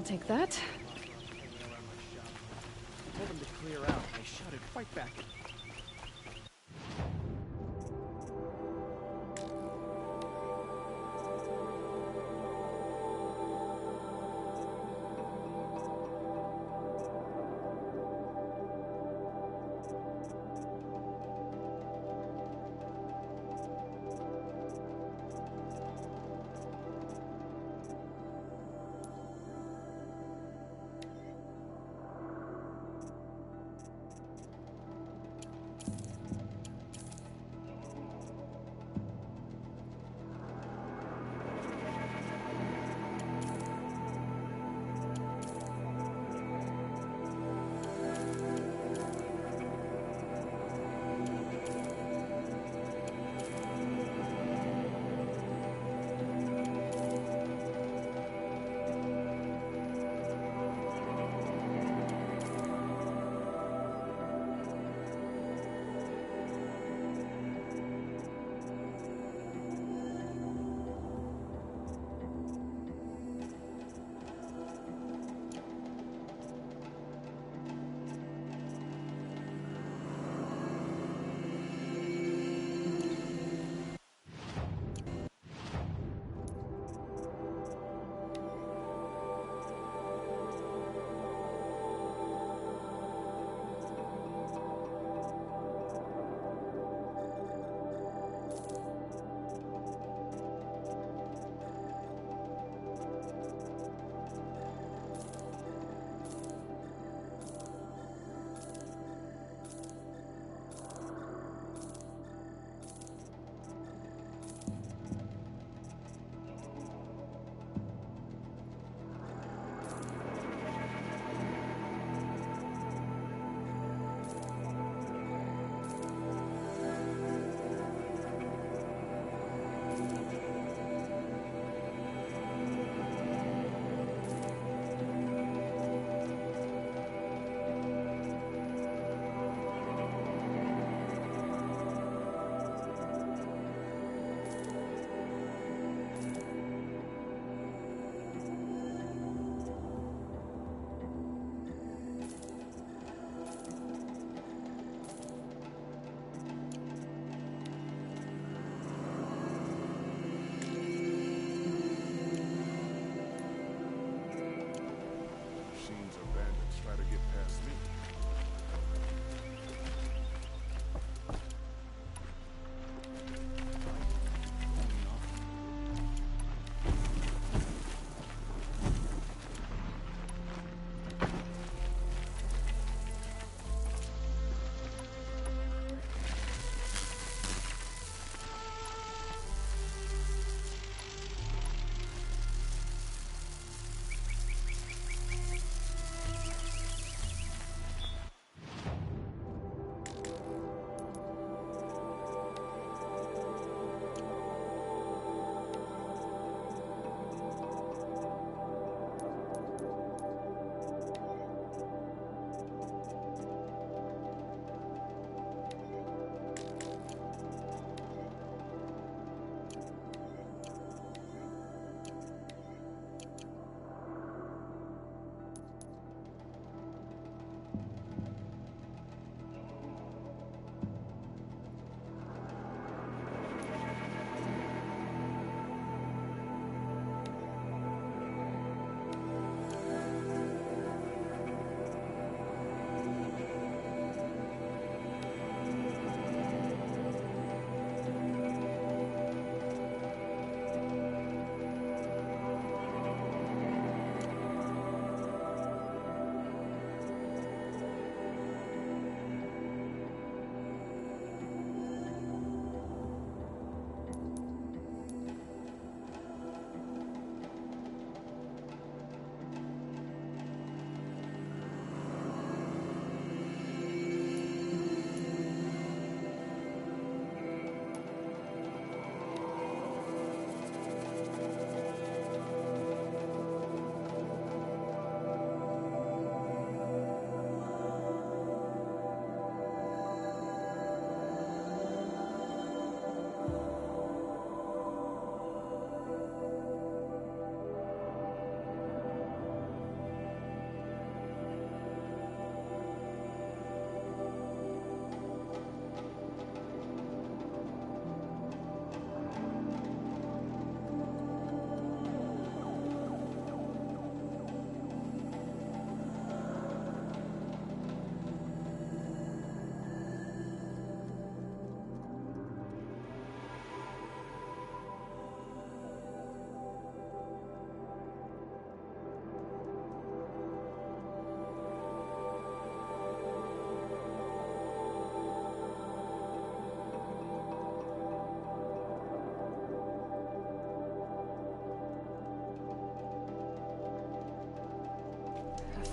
take that. I told them to clear out. They shouted, "Fight back!"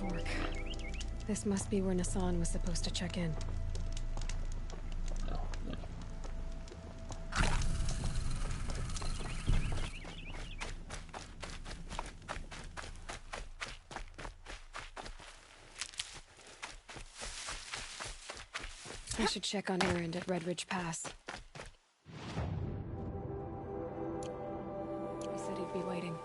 fork. This must be where Nassan was supposed to check in. I should check on Errand at Red Ridge Pass. He said he'd be waiting.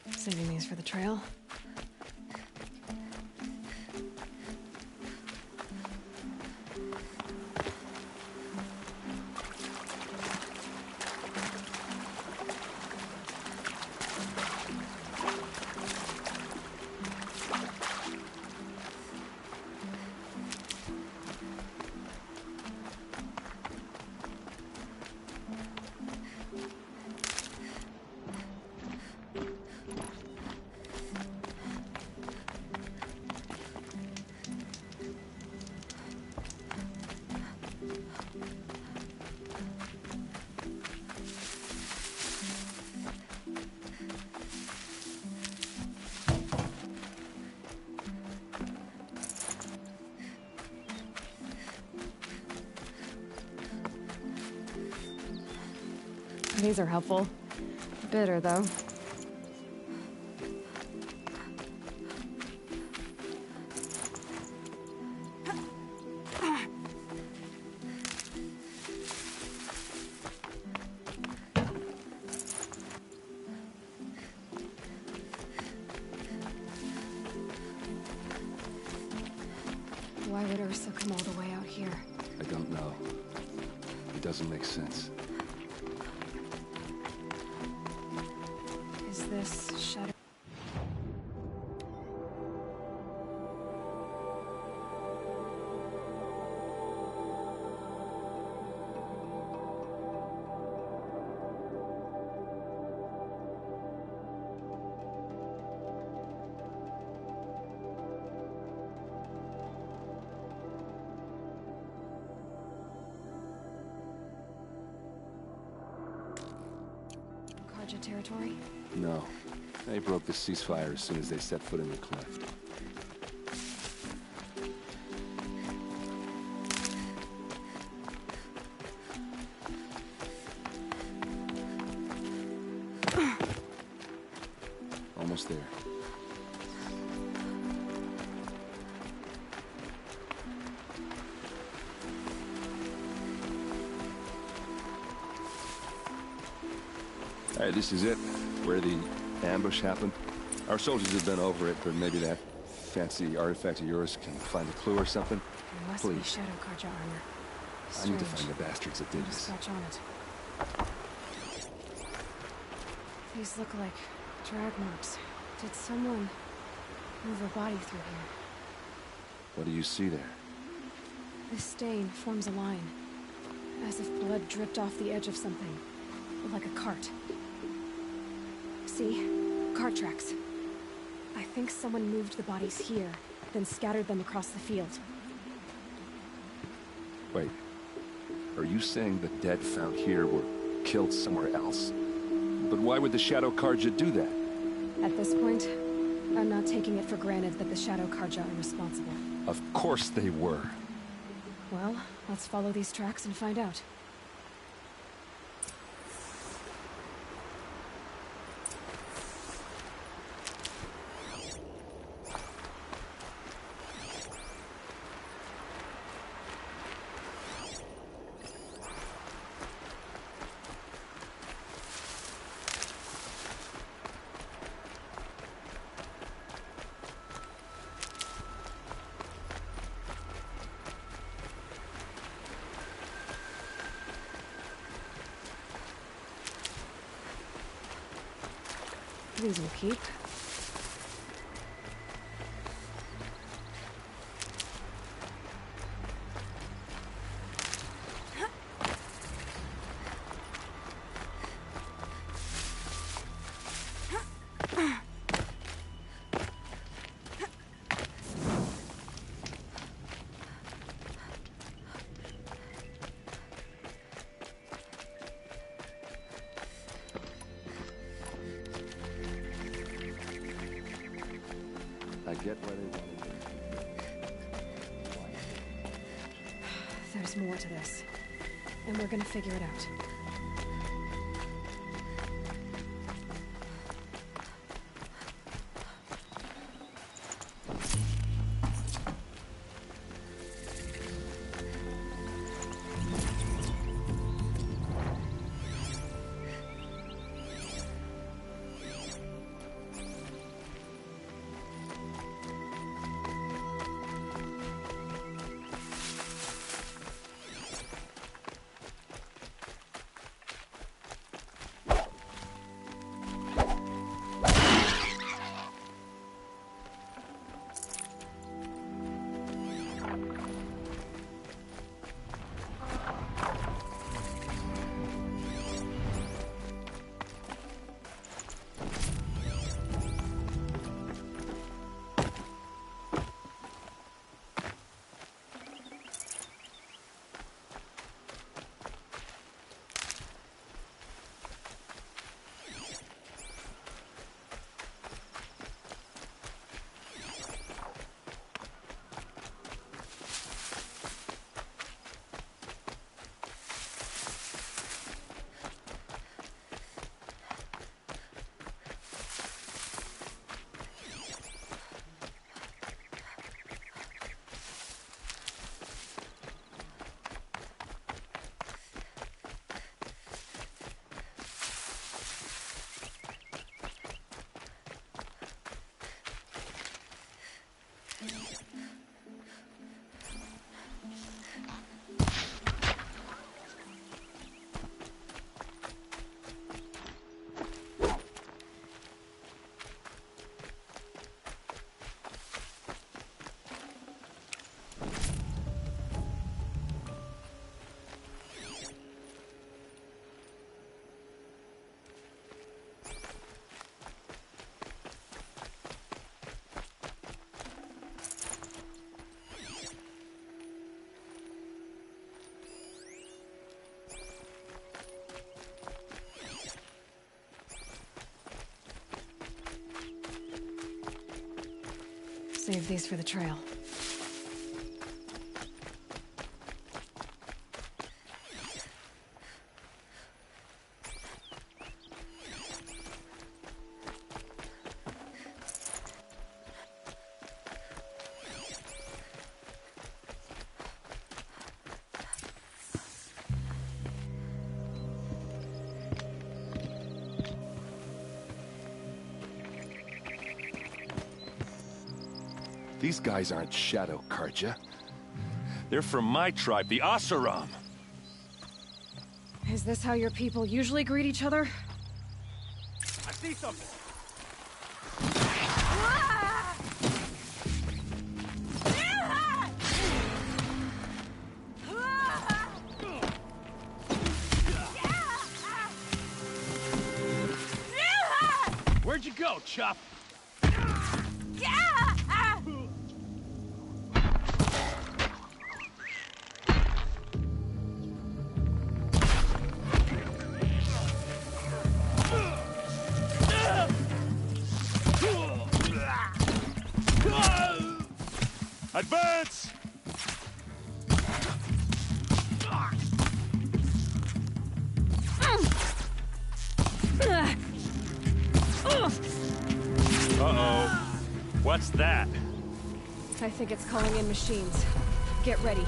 Saving these for the trail. These are helpful. Bitter, though. Why would Ursa come all the way out here? I don't know. It doesn't make sense. Is this shadow? Karja territory? No. They broke the ceasefire as soon as they set foot in the cleft. Almost there. All right, this is it. Where the ambush happened. Our soldiers have been over it, but maybe that fancy artifact of yours can find a clue or something. There must be Shadow Karja armor. I need to find the bastards that did this. Scratch on it. These look like drag marks. Did someone move a body through here? What do you see there? This stain forms a line, as if blood dripped off the edge of something, like a cart. See? Cart tracks. I think someone moved the bodies here, then scattered them across the field. Wait. Are you saying the dead found here were killed somewhere else? But why would the Shadow Karja do that? At this point, I'm not taking it for granted that the Shadow Karja are responsible. Of course they were. Well, let's follow these tracks and find out. These will keep. I get why they wanted to. There's more to this. And we're gonna figure it out. Save these for the trail. These guys aren't Shadow Karja. They're from my tribe, the Asaram. Is this how your people usually greet each other? I see something. Where'd you go, Chop? Advance! Uh-oh. What's that? I think it's calling in machines. Get ready.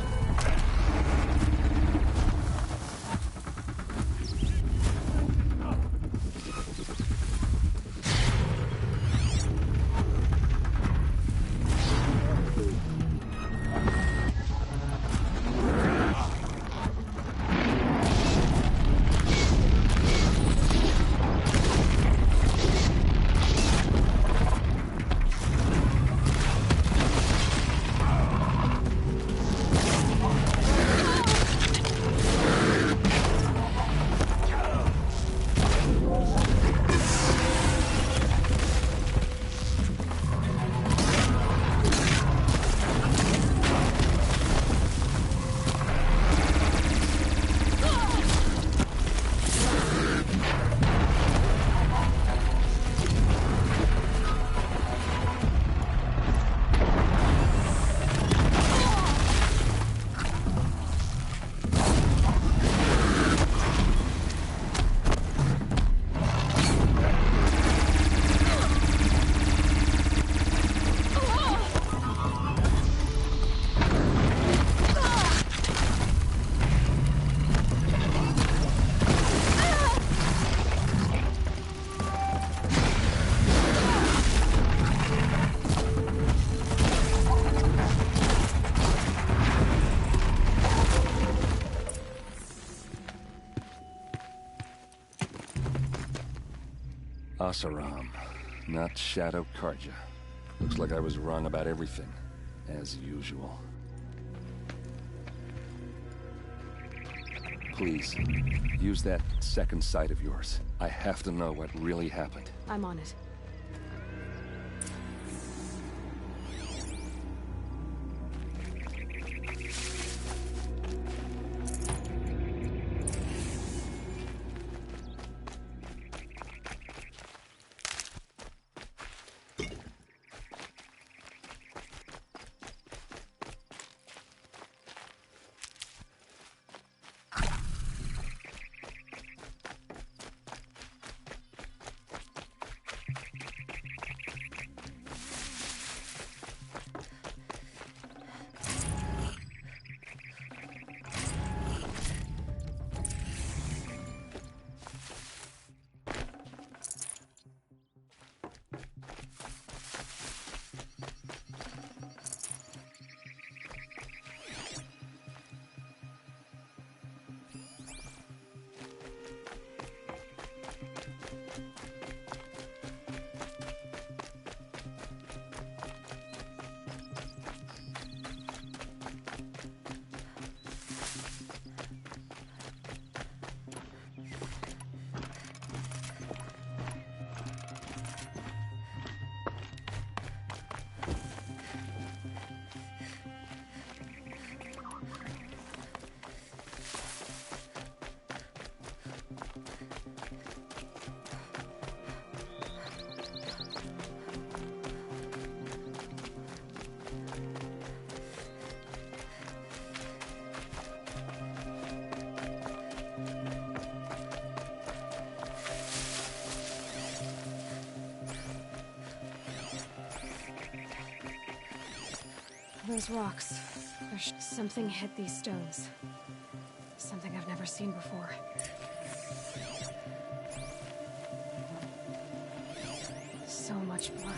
Asaram, not Shadow Karja. Looks like I was wrong about everything, as usual. Please, use that second sight of yours. I have to know what really happened. I'm on it. Those rocks. There's something hit these stones. Something I've never seen before. So much blood.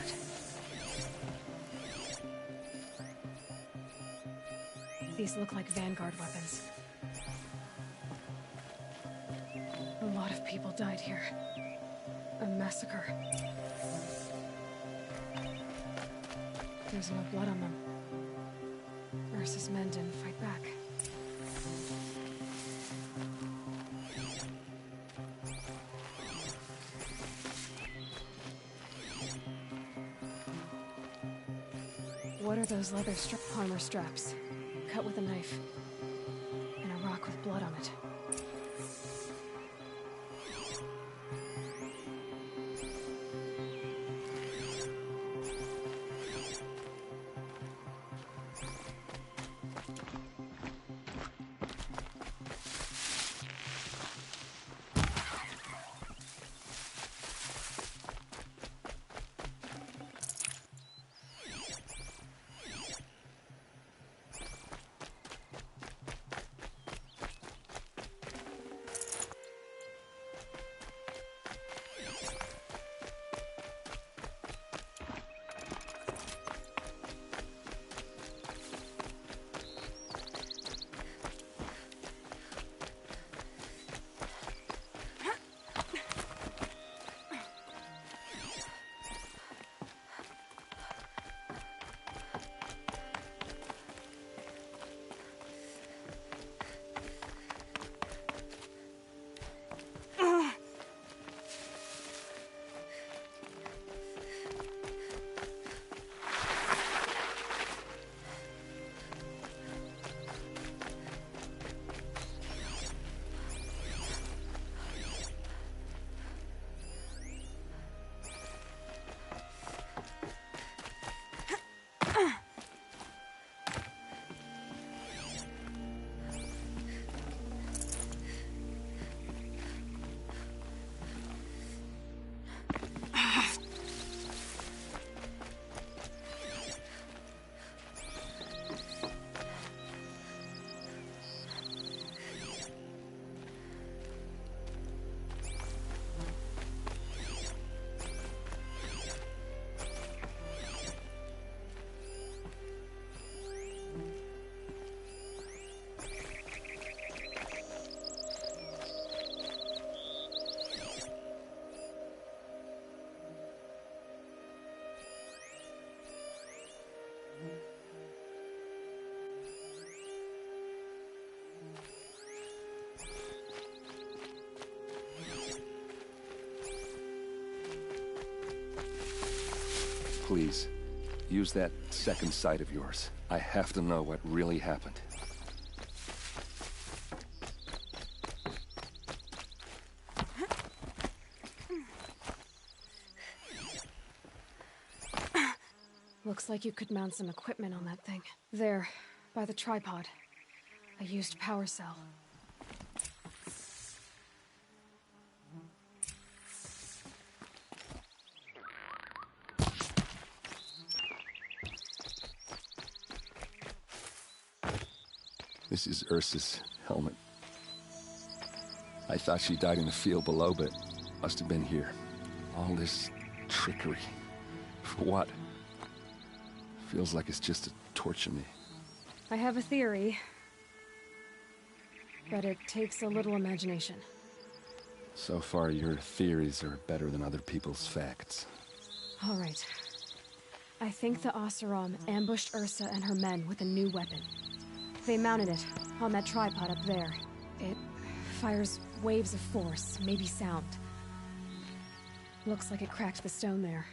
These look like Vanguard weapons. A lot of people died here. A massacre. There's no blood on them. Ursa's men didn't fight back. What are those leather armor straps? Cut with a knife. And a rock with blood on it. please, use that second sight of yours. I have to know what really happened. Looks like you could mount some equipment on that thing. There, by the tripod. I used power cell. This is Ursa's helmet. I thought she died in the field below, but must have been here. All this trickery. For what? Feels like it's just to torture me. I have a theory, but it takes a little imagination. So far, your theories are better than other people's facts. All right. I think the Oseram ambushed Ursa and her men with a new weapon. They mounted it on that tripod up there. It fires waves of force, maybe sound. Looks like it cracked the stone there.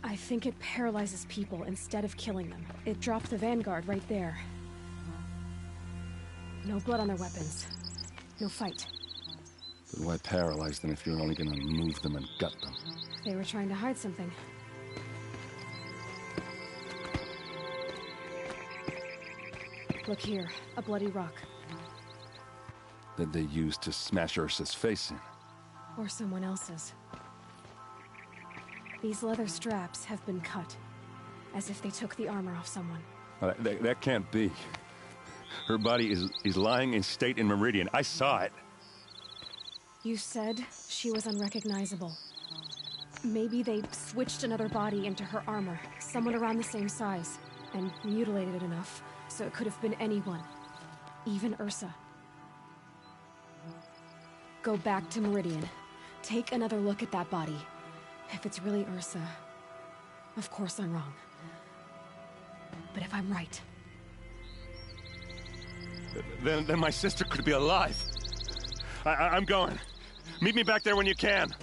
I think it paralyzes people instead of killing them. It dropped the vanguard right there. No blood on their weapons. No fight. But why paralyze them if you're only gonna move them and gut them? They were trying to hide something. Look here, a bloody rock. That they used to smash Ursa's face in. Or someone else's. These leather straps have been cut, as if they took the armor off someone. That can't be. Her body is lying in state in Meridian. I saw it. You said she was unrecognizable. Maybe they switched another body into her armor, someone around the same size, and mutilated it enough, so it could have been anyone. Even Ursa. Go back to Meridian. Take another look at that body. If it's really Ursa, of course I'm wrong. But if I'm right... Then my sister could be alive. I'm going. Meet me back there when you can.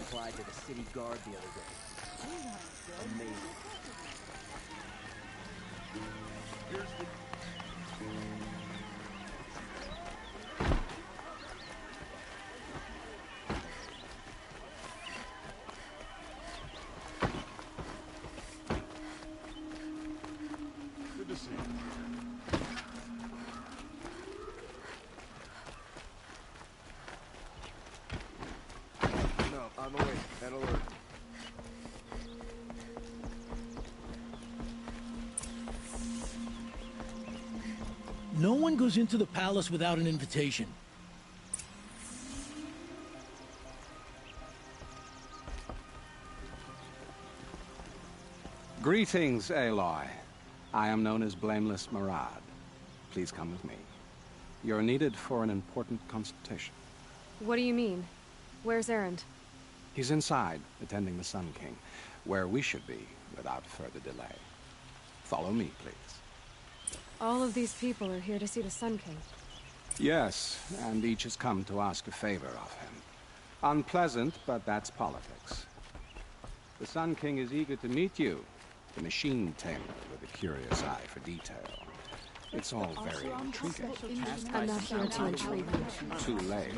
Applied to the city guard the other day. Amazing. Good to see you. No one goes into the palace without an invitation. Greetings, Aloy. I am known as Blameless Murad. Please come with me. You're needed for an important consultation. What do you mean? Where's Erend? He's inside, attending the Sun King, where we should be without further delay. Follow me, please. All of these people are here to see the Sun King. Yes, and each has come to ask a favor of him. Unpleasant, but that's politics. The Sun King is eager to meet you, the machine tamer with a curious eye for detail. It's all very intriguing. I'm not here to intrigue you. Too late.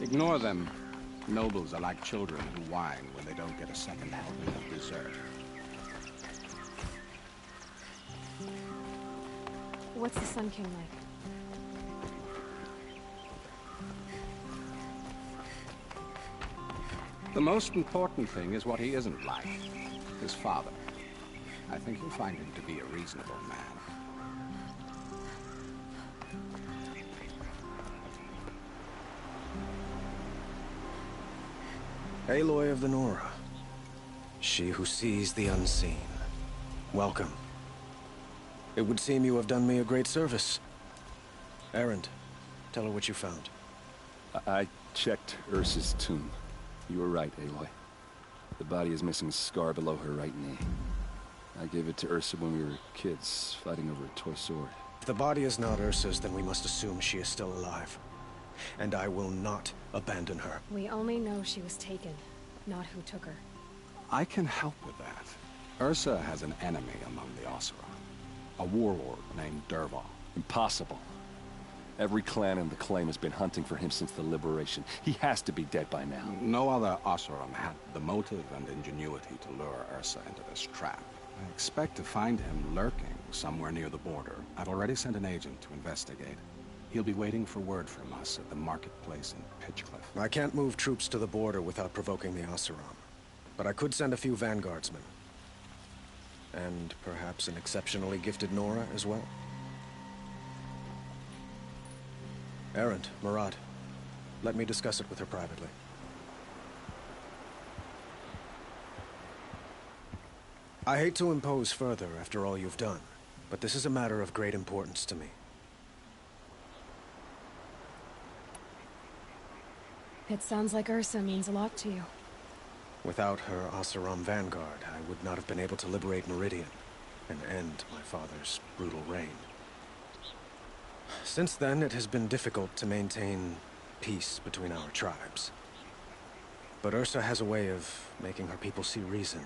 Ignore them. Nobles are like children who whine when they don't get a second helping of dessert. What's the Sun King like? The most important thing is what he isn't like. His father. I think you'll find him to be a reasonable man. Aloy of the Nora. She who sees the unseen. Welcome. It would seem you have done me a great service. Erend, tell her what you found. I checked Ursa's tomb. You were right, Aloy. The body is missing a scar below her right knee. I gave it to Ursa when we were kids, fighting over a toy sword. If the body is not Ursa's, then we must assume she is still alive. And I will not abandon her. We only know she was taken, not who took her. I can help with that. Ursa has an enemy among the Oseram. A warlord named Dervahl. Impossible. Every clan in the claim has been hunting for him since the liberation. He has to be dead by now. No other Oseram had the motive and ingenuity to lure Ursa into this trap. I expect to find him lurking somewhere near the border. I've already sent an agent to investigate. He'll be waiting for word from us at the marketplace in Pitchcliff. I can't move troops to the border without provoking the Oseram. But I could send a few vanguardsmen. And perhaps an exceptionally gifted Nora as well. Erend, Murad, let me discuss it with her privately. I hate to impose further after all you've done, but this is a matter of great importance to me. It sounds like Ursa means a lot to you. Without her Oseram vanguard, I would not have been able to liberate Meridian and end my father's brutal reign. Since then, it has been difficult to maintain peace between our tribes. But Ursa has a way of making her people see reason.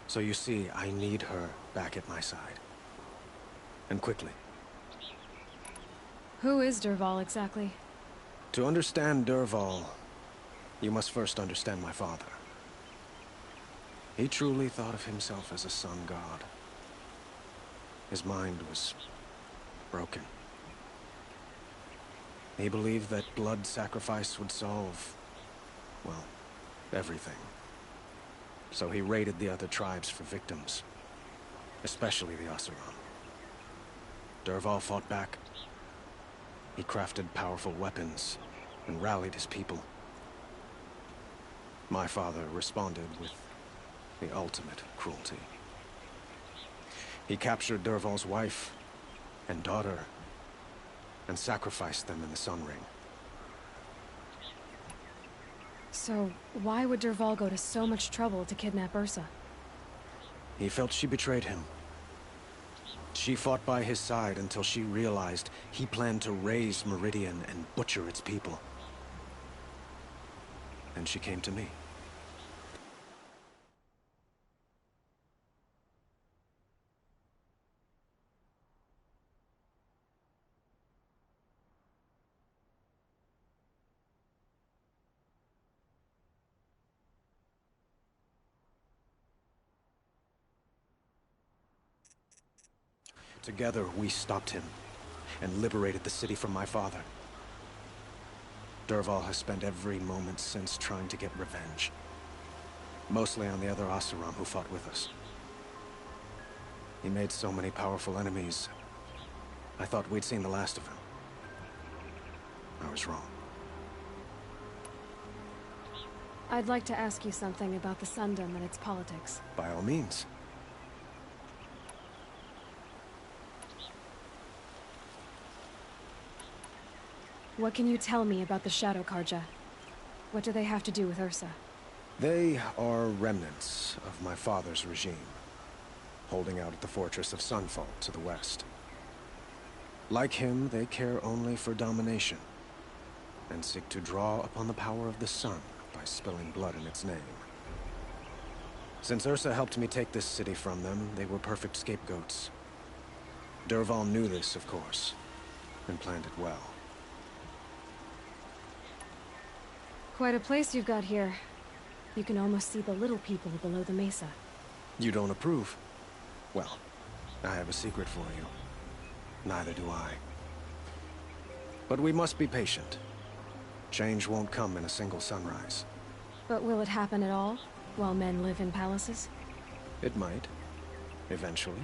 So you see, I need her back at my side. And quickly. Who is Dervahl exactly? To understand Dervahl, you must first understand my father. He truly thought of himself as a sun god. His mind was broken. He believed that blood sacrifice would solve, well, everything. So he raided the other tribes for victims, especially the Oseram. Dervahl fought back. He crafted powerful weapons and rallied his people. My father responded with the ultimate cruelty. He captured Dervahl's wife and daughter and sacrificed them in the Sun Ring. So, why would Dervahl go to so much trouble to kidnap Ursa? He felt she betrayed him. She fought by his side until she realized he planned to raise Meridian and butcher its people. And she came to me. Together, we stopped him and liberated the city from my father. Dervahl has spent every moment since trying to get revenge. Mostly on the other Oseram who fought with us. He made so many powerful enemies. I thought we'd seen the last of him. I was wrong. I'd like to ask you something about the Sundom and its politics. By all means. What can you tell me about the Shadow Karja? What do they have to do with Ursa? They are remnants of my father's regime, holding out at the fortress of Sunfall to the west. Like him, they care only for domination, and seek to draw upon the power of the sun by spilling blood in its name. Since Ursa helped me take this city from them, they were perfect scapegoats. Dervahl knew this, of course, and planned it well. Quite a place you've got here. You can almost see the little people below the mesa. You don't approve? Well, I have a secret for you. Neither do I. But we must be patient. Change won't come in a single sunrise. But will it happen at all, while men live in palaces? It might. Eventually.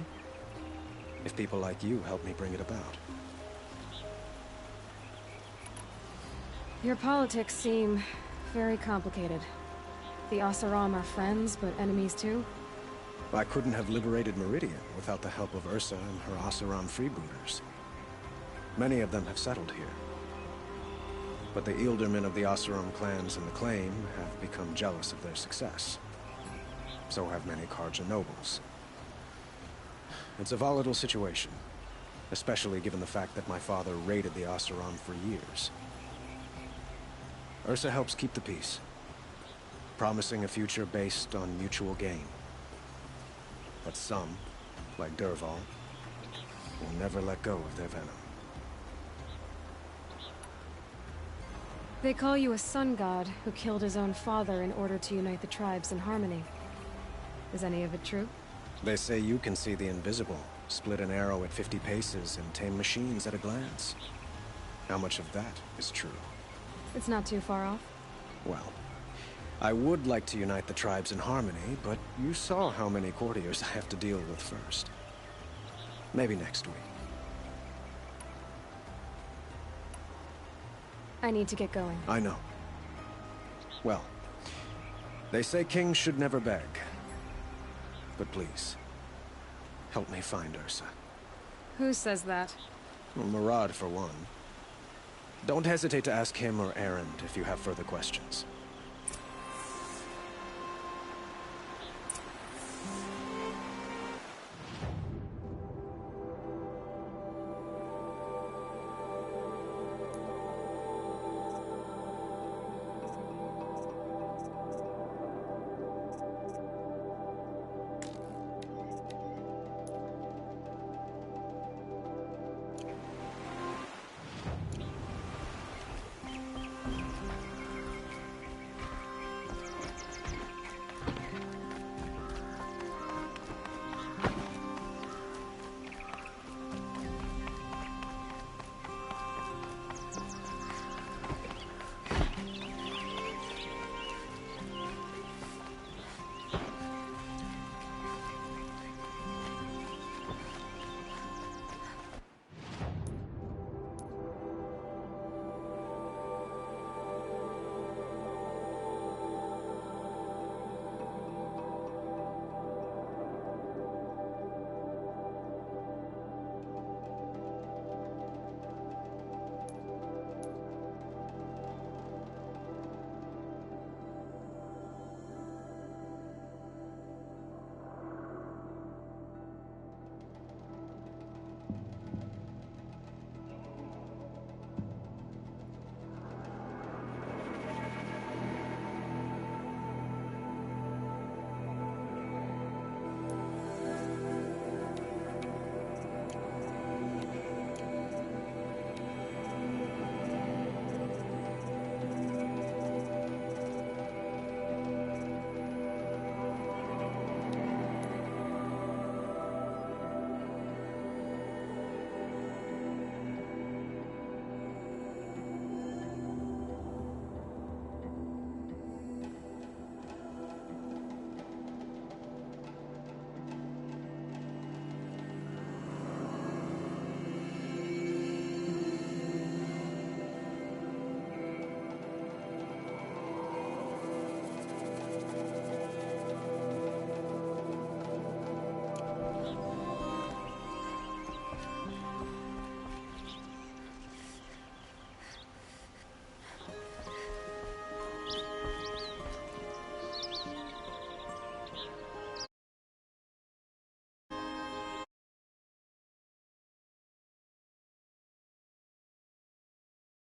If people like you help me bring it about. Your politics seem very complicated. The Oseram are friends, but enemies too? I couldn't have liberated Meridian without the help of Ursa and her Oseram freebooters. Many of them have settled here. But the Ealdormen of the Oseram clans in the Claim have become jealous of their success. So have many Karja nobles. It's a volatile situation, especially given the fact that my father raided the Oseram for years. Ursa helps keep the peace, promising a future based on mutual gain. But some, like Dervahl, will never let go of their venom. They call you a sun god who killed his own father in order to unite the tribes in harmony. Is any of it true? They say you can see the invisible, split an arrow at 50 paces, and tame machines at a glance. How much of that is true? It's not too far off. Well, I would like to unite the tribes in harmony, but you saw how many courtiers I have to deal with first. Maybe next week. I need to get going. I know. Well, they say kings should never beg. But please, help me find Ursa. Who says that? Well, Murad, for one. Don't hesitate to ask him or Erend if you have further questions.